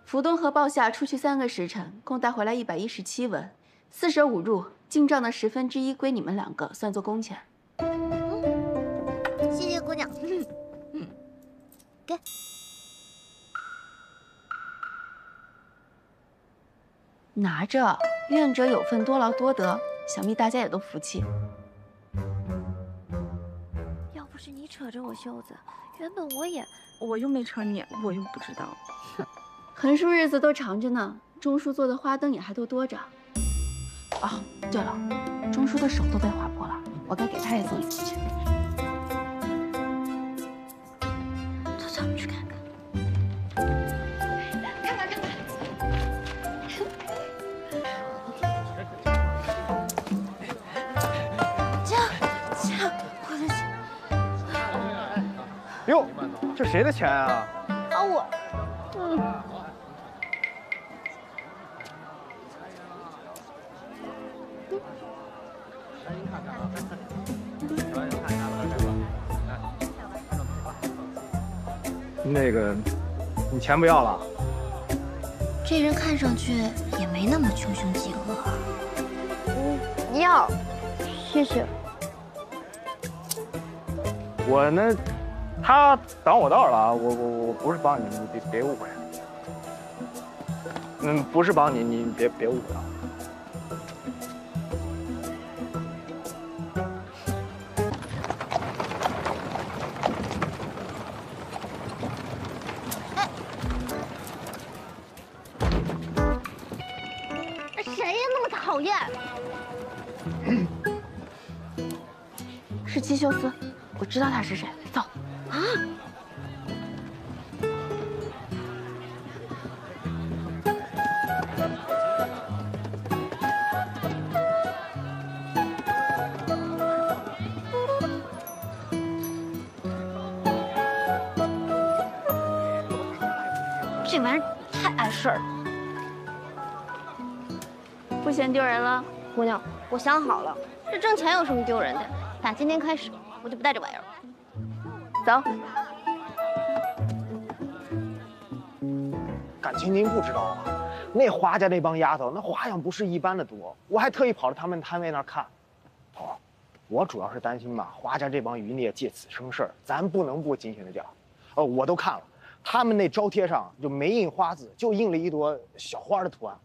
福东和鲍夏出去3个时辰，共带回来117文，4舍5入，进账的1/10归你们2个，算作工钱。谢谢姑娘。给。拿着，愿者有份，多劳多得，想必大家也都服气。要不是你扯着我袖子，原本我又没扯你，我又不知道。横竖日子都长着呢，钟叔做的花灯也还都多着。哦，对了，钟叔的手都被划破了，我该给他也送一次去。走，咱们去看看。驾，我的钱。哟，这谁的钱啊？啊，我。那个，你钱不要了？这人看上去也没那么穷凶极恶。要，谢谢。我呢，他挡我道了，我不是帮你，你别误会。不是帮你，你别误会啊。谁呀那么讨厌？是姬修斯，我知道他是谁。走。啊！这玩意儿太碍事儿了。不嫌丢人了，姑娘，我想好了，这挣钱有什么丢人的？打今天开始，我就不带这玩意儿了。走。感情您不知道啊，那花家那帮丫头那花样不是一般的多，我还特意跑到他们摊位那儿看。头，我主要是担心吧，花家这帮余孽借此生事儿，咱不能不谨慎着点儿。我都看了，他们那招贴上就没印花字，就印了一朵小花的图案。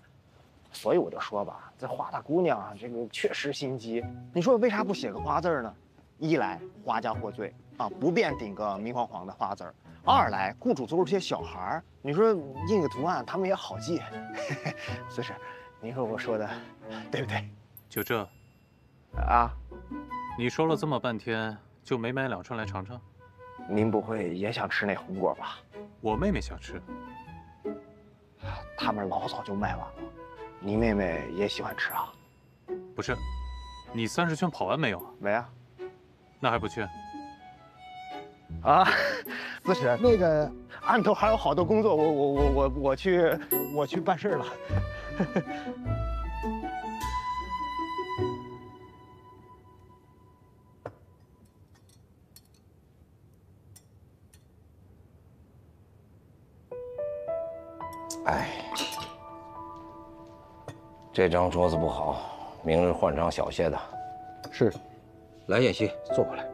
所以我就说吧，这花大姑娘啊，这个确实心机。你说为啥不写个花字呢？一来花家获罪啊，不便顶个明晃晃的花字儿；二来雇主都是些小孩儿，你说印个图案他们也好记。四婶，您说我说的对不对？就这？啊？你说了这么半天，就没买2串来尝尝？您不会也想吃那红果吧？我妹妹想吃。他们老早就卖完了。你妹妹也喜欢吃啊？不是，你30圈跑完没有啊？没啊。那还不去？啊，四婶，那个案头还有好多工作，我去办事了。哎，这张桌子不好，明日换张小些的。是。来，妍希，坐过来。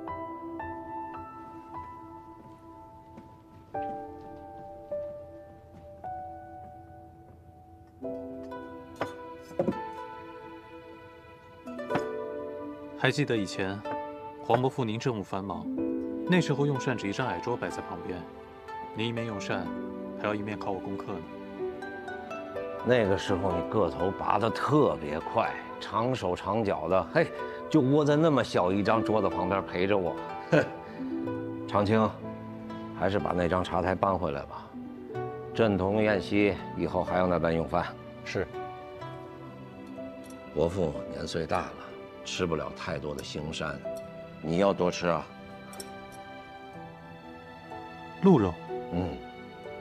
还记得以前，黄伯父您政务繁忙，那时候用膳只一张矮桌摆在旁边，您一面用膳，还要一面考我功课呢。那个时候你个头拔得特别快，长手长脚的，嘿，就窝在那么小一张桌子旁边陪着我。长青，还是把那张茶台搬回来吧。朕同燕西以后还要那般用饭。是。伯父年岁大了，吃不了太多的腥膻，你要多吃啊。鹿肉。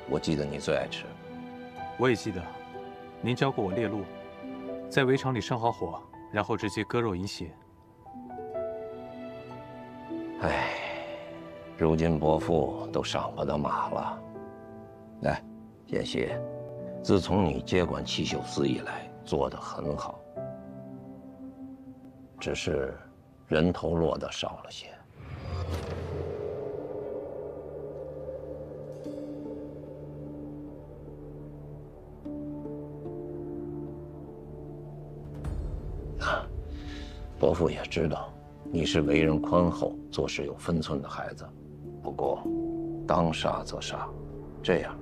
我记得你最爱吃。我也记得。您教过我猎鹿，在围场里生好火，然后直接割肉饮血。唉，如今伯父都上不得马了。来，妍希，自从你接管七秀司以来，做得很好，只是人头落得少了些。伯父也知道，你是为人宽厚、做事有分寸的孩子。不过，当杀则杀，这样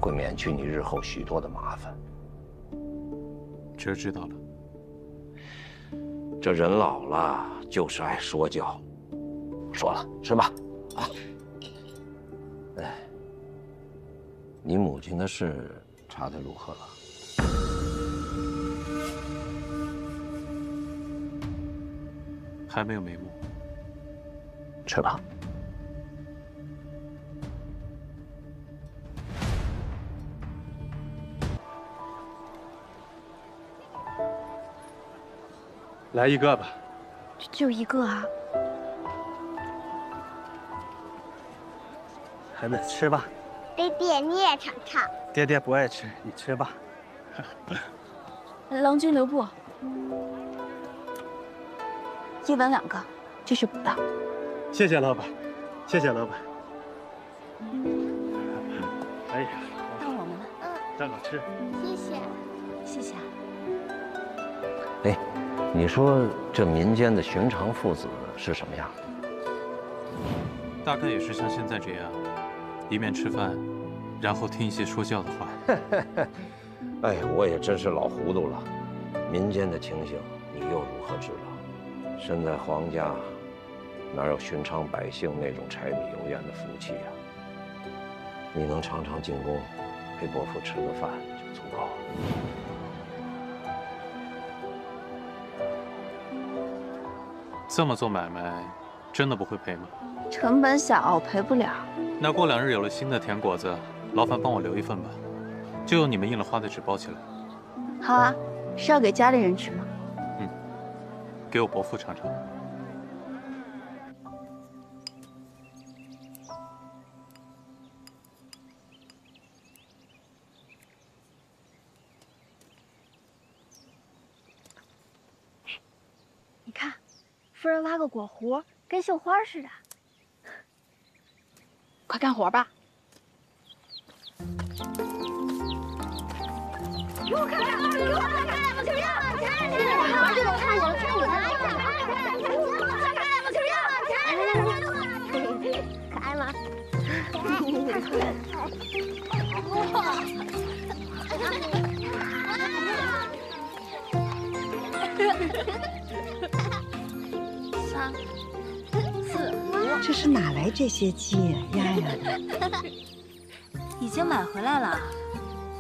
会免去你日后许多的麻烦。侄儿知道了。这人老了就是爱说教。说了，吃吧。啊。哎，你母亲的事查得如何了？还没有眉目。吃吧。来一个吧。就一个啊？孩子吃吧。爹爹你也尝尝。爹爹不爱吃，你吃吧。郎君留步。一碗2个，这是补的。谢谢老板，谢谢老板。哎呀，到我们了。站吧。吃。谢谢。谢谢啊。哎，你说这民间的寻常父子是什么样？大概也是像现在这样，一面吃饭，然后听一些说教的话。哎，我也真是老糊涂了。民间的情形，你又如何知道？身在皇家，哪有寻常百姓那种柴米油盐的福气呀？你能常常进宫，陪伯父吃个饭就足够了。这么做买卖，真的不会赔吗？成本小，赔不了。那过2日有了新的甜果子，劳烦帮我留一份吧，就用你们印了花的纸包起来。好啊，是要给家里人吃吗？嗯，给我伯父尝尝。你看，夫人挖个果核，跟绣花似的。快干活吧！给我看看，给我看看，我就要，这个看我看你可爱吗？太可爱了！3、4、5，这是哪来这些鸡呀、鸭呀的？已经买回来了，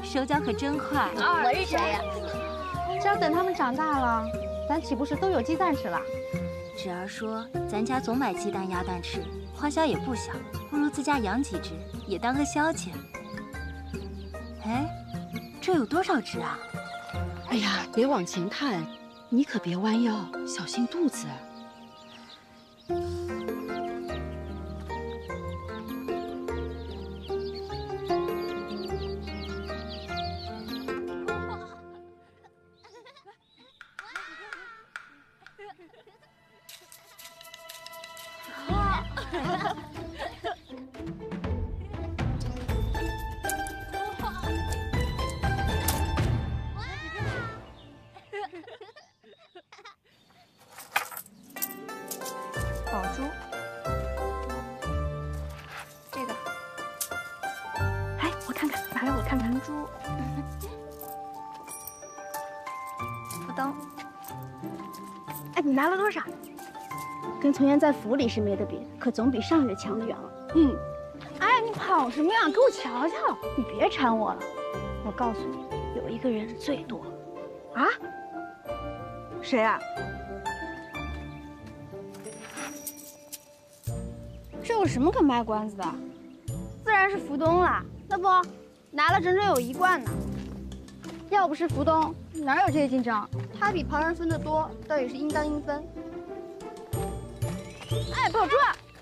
手脚可真快。我是谁呀？只要等他们长大了，咱岂不是都有鸡蛋吃了？芷儿说，咱家总买鸡蛋鸭蛋吃，花销也不小，不如自家养几只，也当个消遣。哎，这有多少只啊？哎呀，别往前看，你可别弯腰，小心肚子。宝珠，这个，哎，我看看，拿来我看看。珠，福灯。哎，你拿了多少？跟从前在府里是没得比，可总比上月强得远了。嗯。哎，你跑什么呀？给我瞧瞧！你别缠我了。我告诉你，有一个人最多。啊？谁啊？这有什么可卖关子的？自然是福东啦。那不，拿了整整有1贯呢。要不是福东，哪有这些竞争？他比旁人分得多，倒也是应当应分。哎，宝珠，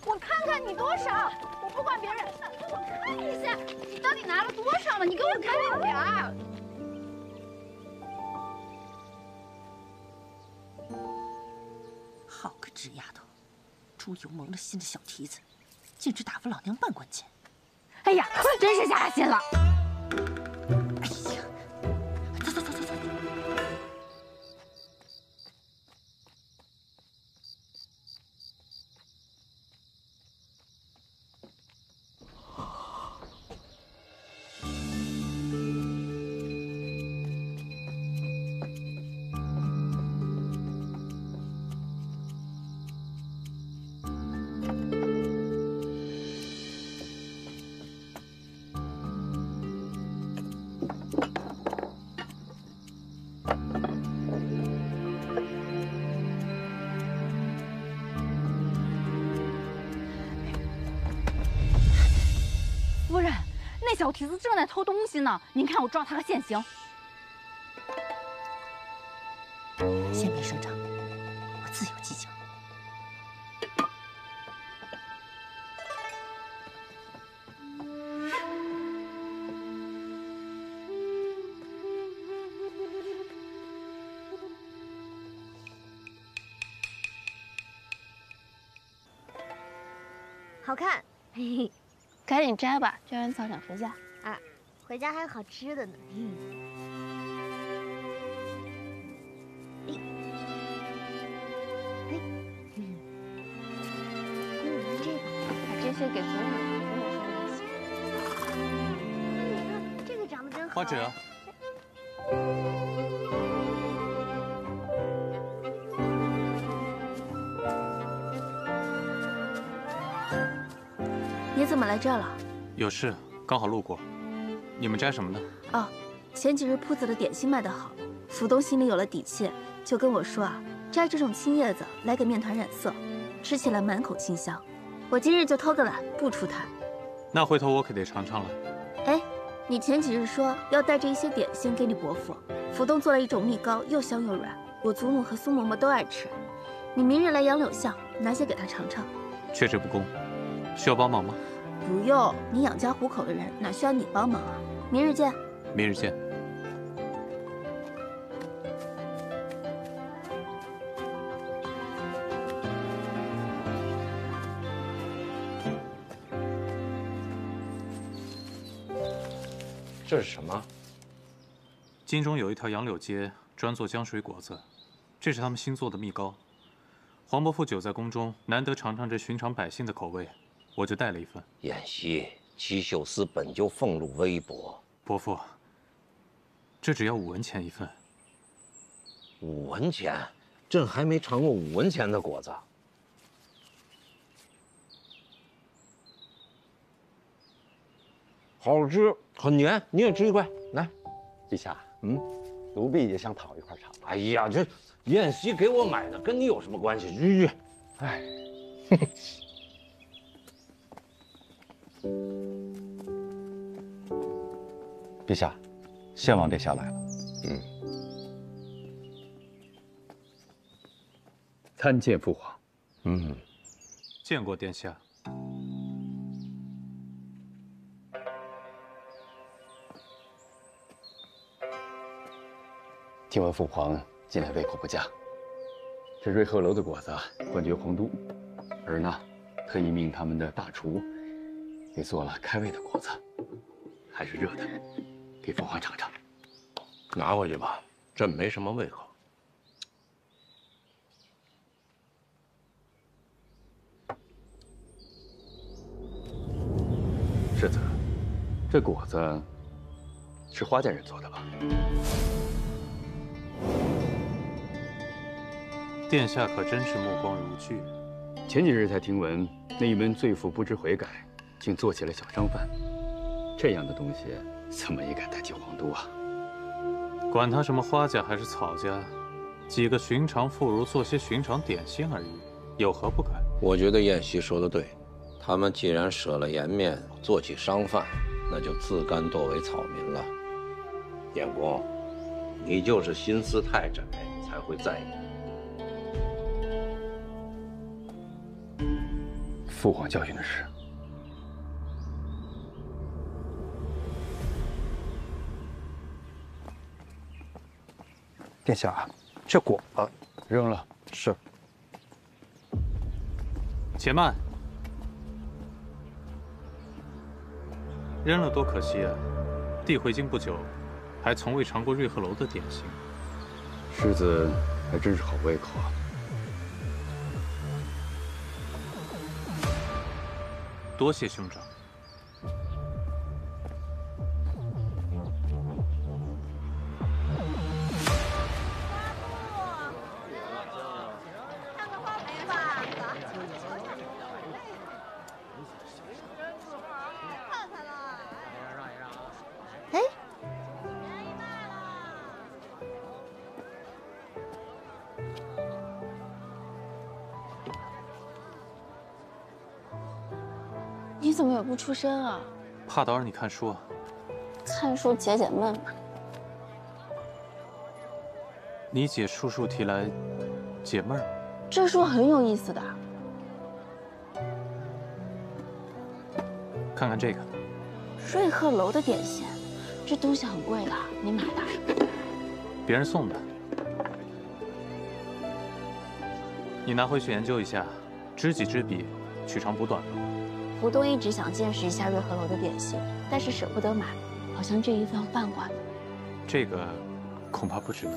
我看看你多少，我不管别人，我看一下，你到底拿了多少了？你给我看看点儿。好个直丫头，猪油蒙了心的小蹄子，竟只打发老娘半贯钱。哎呀，真是下心了。哎呀，走走走走走。夫人，那小蹄子正在偷东西呢，您看我抓他个现行。先别声张，我自有技巧。好看，嘿嘿。赶紧摘吧，摘完早点回家。啊，回家还有好吃的呢。这个，把这些给祖母，祖母说也行。这个长得真好。花指。你怎么来这儿了？有事，刚好路过。你们摘什么呢？哦，前几日铺子的点心卖得好，府东心里有了底气，就跟我说啊，摘这种青叶子来给面团染色，吃起来满口清香。我今日就偷个懒，不出摊。那回头我可得尝尝了。哎，你前几日说要带着一些点心给你伯父，府东做了一种蜜糕，又香又软，我祖母和苏嬷嬷都爱吃。你明日来杨柳巷，拿些给他尝尝。却之不恭，需要帮忙吗？不用，你养家糊口的人哪需要你帮忙啊？明日见。明日见。这是什么？京中有一条杨柳街，专做浆水果子，这是他们新做的蜜糕。黄伯父久在宫中，难得尝尝这寻常百姓的口味，我就带了一份。妍希，七秀司本就俸禄微薄。伯父，这只要5文钱一份。5文钱？朕还没尝过5文钱的果子。好吃，很黏，你也吃一块，来。陛下，奴婢也想讨一块尝。哎呀，这妍希给我买的，跟你有什么关系？去。哎，陛下，献王殿下来了。参见父皇。见过殿下。听闻父皇近来胃口不佳，这瑞鹤楼的果子冠绝皇都，儿呢特意命他们的大厨给做了开胃的果子，还是热的，给父皇尝尝。拿回去吧，朕没什么胃口。世子，这果子是花家人做的吧？殿下可真是目光如炬。前几日才听闻那一门罪妇不知悔改，竟做起了小商贩。这样的东西怎么也敢带进皇都啊？管他什么花家还是草家，几个寻常妇孺做些寻常点心而已，有何不可？我觉得妍希说的对，他们既然舍了颜面，做起商贩，那就自甘堕为草民了。燕公，你就是心思太窄，才会在意。父皇教训的是。殿下，这果子扔了。是。且慢，扔了多可惜啊！弟回京不久，还从未尝过瑞鹤楼的点心。世子还真是好胃口啊！多谢兄长。哎，你怎么也不出声啊？怕打扰你看书啊。看书解解闷嘛。你解数数题来解闷儿？这书很有意思的。看看这个。瑞鹤楼的点心，这东西很贵的，你买的？别人送的。你拿回去研究一下，知己知彼，取长补短吧。胡东一直想见识一下瑞鹤楼的点心，但是舍不得买，好像这一饭饭馆。这个恐怕不值得。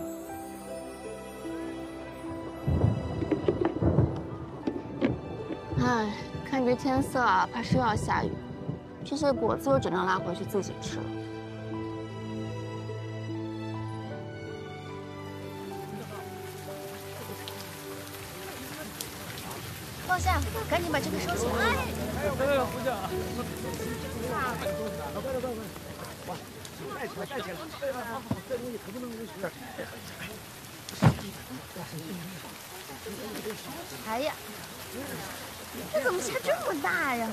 哎，看这天色啊，怕是又要下雨，这些果子我只能拉回去自己吃了。放下，赶紧把这个收起来。带起来！这东西可不能扔去。哎呀，这怎么下这么大呀？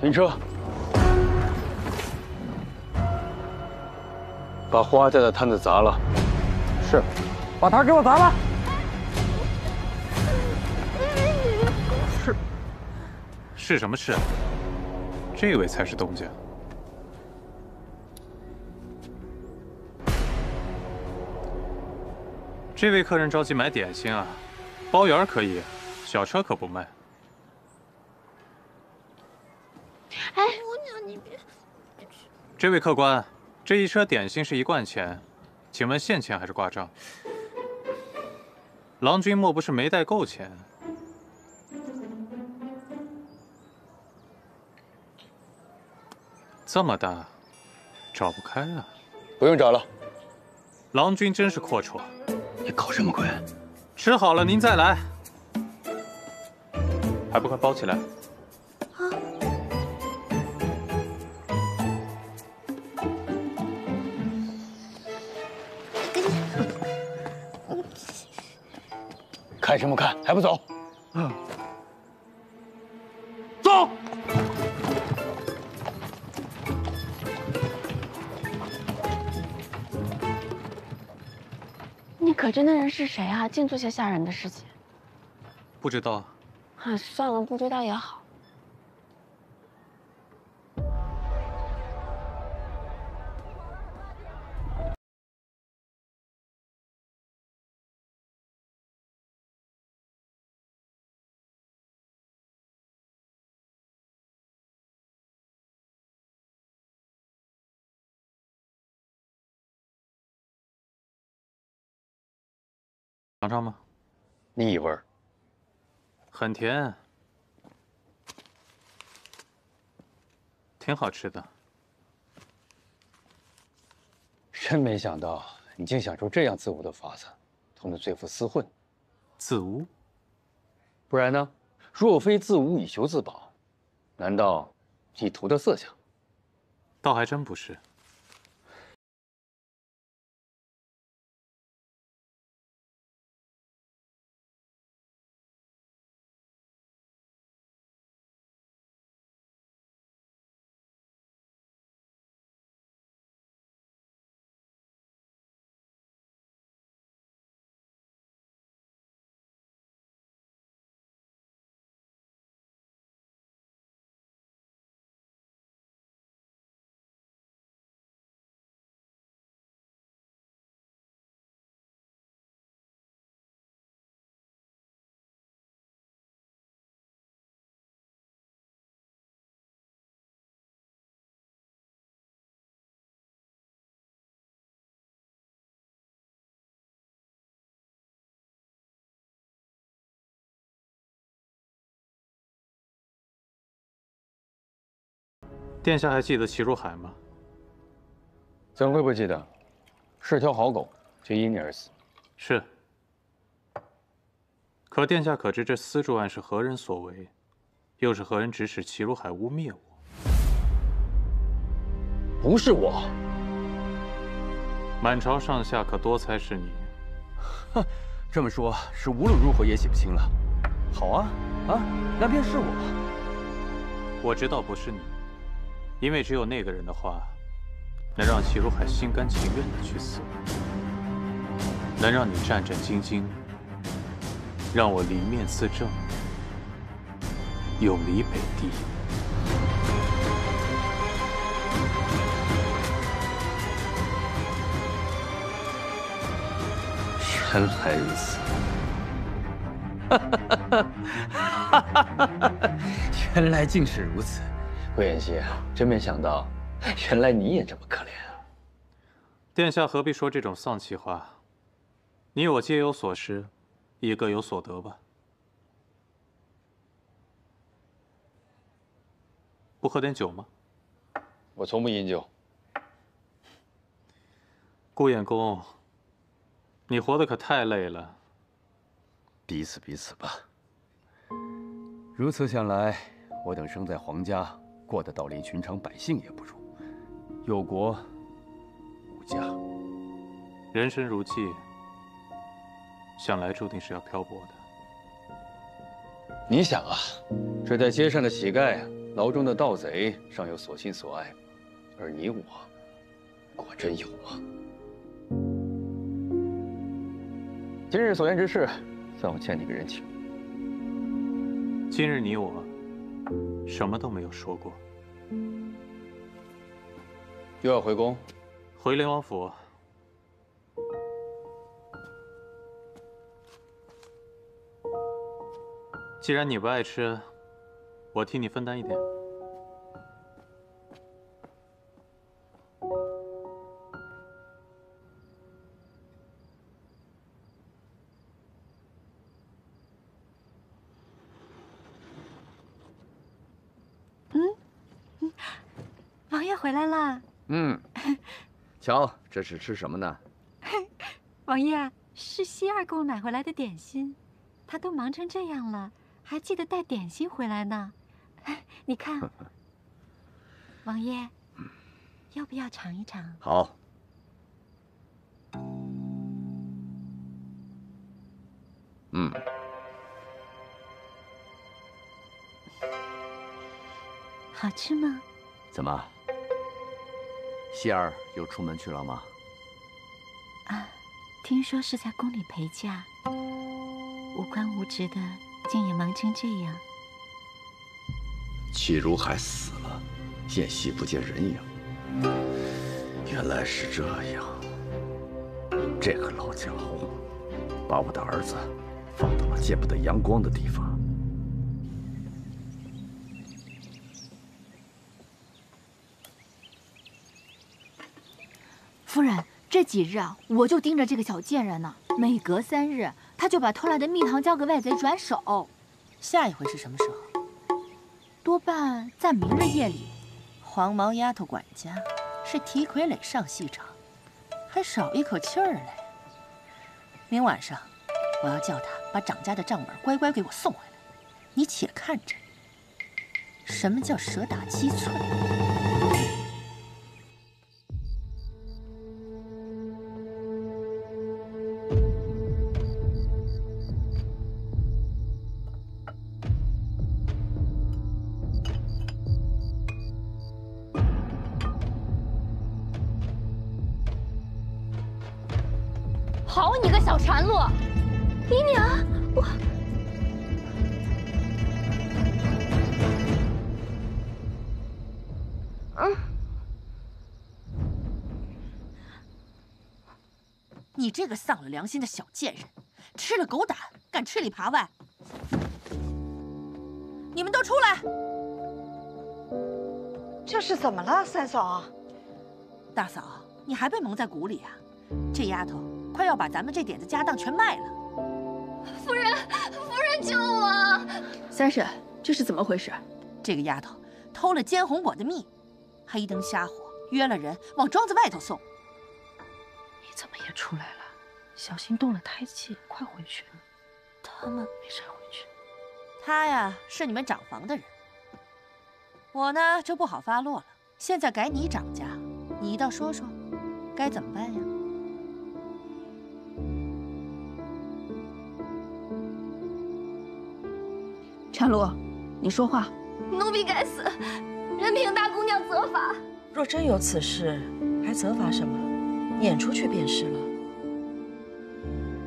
停车！把花家的摊子砸了。是，把他给我砸了。是什么事？这位才是东家。这位客人着急买点心啊，包圆可以，小车可不卖。哎，姑娘，你别。这位客官，这一车点心是1贯钱，请问现钱还是挂账？郎君莫不是没带够钱？这么大，找不开啊！不用找了。郎君真是阔绰。你搞什么鬼？吃好了您再来。还不快包起来！看什么看？还不走？走！你可真的认识谁啊？净做些吓人的事情。不知道。啊，算了，不知道也好。尝尝吗？腻味儿。很甜，挺好吃的。真没想到你竟想出这样自污的法子，同那罪妇厮混。自污？不然呢？若非自污以求自保，难道你图的色相？倒还真不是。殿下还记得齐如海吗？怎会不记得？是条好狗，却因你而死。是。可殿下可知这丝竹案是何人所为，又是何人指使齐如海污蔑我？不是我。满朝上下可多猜是你。哼，这么说，是无论如何也洗不清了。好啊，那便是我。我知道不是你，因为只有那个人的话，能让齐如海心甘情愿地去死，能让你战战兢兢，让我离面自正，永离北地。原来如此。原来竟是如此，顾妍希，真没想到，原来你也这么可怜啊！殿下何必说这种丧气话？你我皆有所失，亦各有所得吧。不喝点酒吗？我从不饮酒。顾衍公，你活得可太累了。彼此彼此吧。如此想来，我等生在皇家，过得倒连寻常百姓也不如，有国无家。人生如寄，想来注定是要漂泊的。你想啊，这在街上的乞丐，牢中的盗贼，尚有所亲所爱，而你我，果真有吗？今日所言之事，算我欠你个人情。今日你我什么都没有说过。又要回宫？回灵王府。既然你不爱吃，我替你分担一点。王爷回来啦！瞧，这是吃什么呢？王爷，是希儿给我买回来的点心，他都忙成这样了，还记得带点心回来呢。你看，王爷，要不要尝一尝？好。好吃吗？怎么？希儿又出门去了吗？啊，听说是在宫里陪嫁，无官无职的，竟也忙成这样。齐如海死了，宴席不见人影。原来是这样。这个老家伙把我的儿子放到了见不得阳光的地方。夫人，这几日啊，我就盯着这个小贱人呢。每隔3日，他就把偷来的蜜糖交给外贼转手。下一回是什么时候？多半在明日夜里。黄毛丫头管家是提傀儡上戏场，还少一口气儿嘞。明晚上，我要叫他把掌家的账本乖乖给我送回来。你且看着，什么叫蛇打七寸。好你个小缠路！姨娘，我……你这个丧了良心的小贱人，吃了狗胆敢吃里扒外！你们都出来！这是怎么了，三嫂？大嫂，你还被蒙在鼓里啊？这丫头快要把咱们这点子家当全卖了。夫人，救我！三婶，这是怎么回事？这个丫头偷了监红果的蜜，还一灯瞎火，约了人往庄子外头送。你怎么也出来了？小心动了胎气，快回去。他们没事，回去。他呀，是你们长房的人，我呢就不好发落了。现在改你长家，你倒说说，该怎么办呀？禅露，你说话。奴婢该死，任凭大姑娘责罚。若真有此事，还责罚什么？撵出去便是了。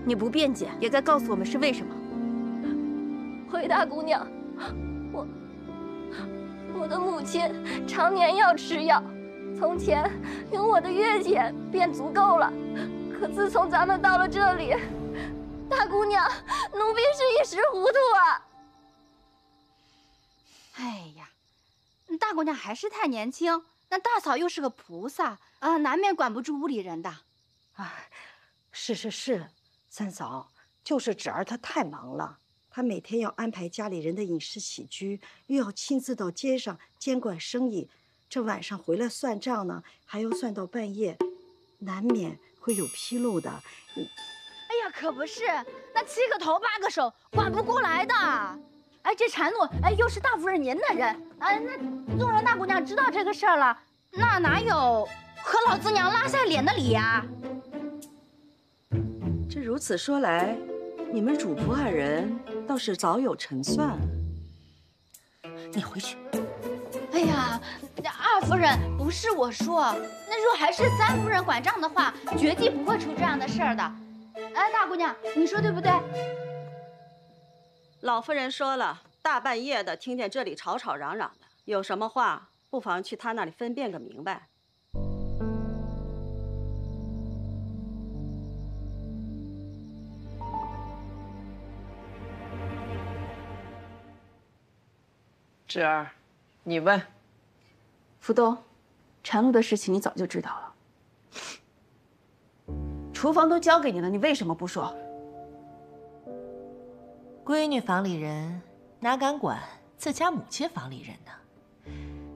你不辩解，也该告诉我们是为什么。回大姑娘，我的母亲常年要吃药，从前用我的月钱便足够了，可自从咱们到了这里，大姑娘，奴婢是一时糊涂啊。哎呀，大姑娘还是太年轻，那大嫂又是个菩萨啊，难免管不住屋里人的。哎，是，三嫂，就是侄儿他太忙了，他每天要安排家里人的饮食起居，又要亲自到街上监管生意，这晚上回来算账呢，还要算到半夜，难免会有纰漏的。哎呀，可不是，那7个头8个手，管不过来的。哎，这禅露，哎，又是大夫人您的人，哎，那纵然大姑娘知道这个事儿了，那哪有和老子娘拉下脸的理呀？这如此说来，你们主仆二人倒是早有成算。你回去。哎呀，二夫人，不是我说，那若还是三夫人管账的话，绝技不会出这样的事儿的。哎，大姑娘，你说对不对？老夫人说了，大半夜的听见这里吵吵嚷嚷的，有什么话不妨去他那里分辨个明白。侄儿，你问。福东，禅露的事情你早就知道了，厨房都交给你了，你为什么不说？闺女房里人哪敢管自家母亲房里人呢？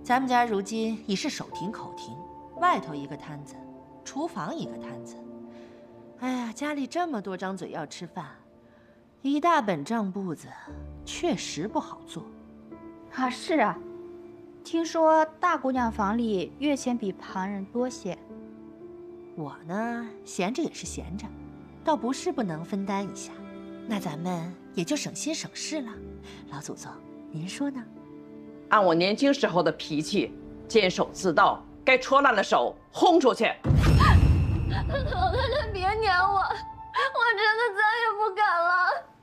咱们家如今已是手停口停，外头一个摊子，厨房一个摊子。哎呀，家里这么多张嘴要吃饭，一大本账簿子，确实不好做。啊，是啊，听说大姑娘房里月钱比旁人多些。我呢，闲着也是闲着，倒不是不能分担一下。那咱们也就省心省事了。老祖宗，您说呢？按我年轻时候的脾气，监守自盗，该戳烂了手，轰出去。老太太别撵我，我真的再也不敢了。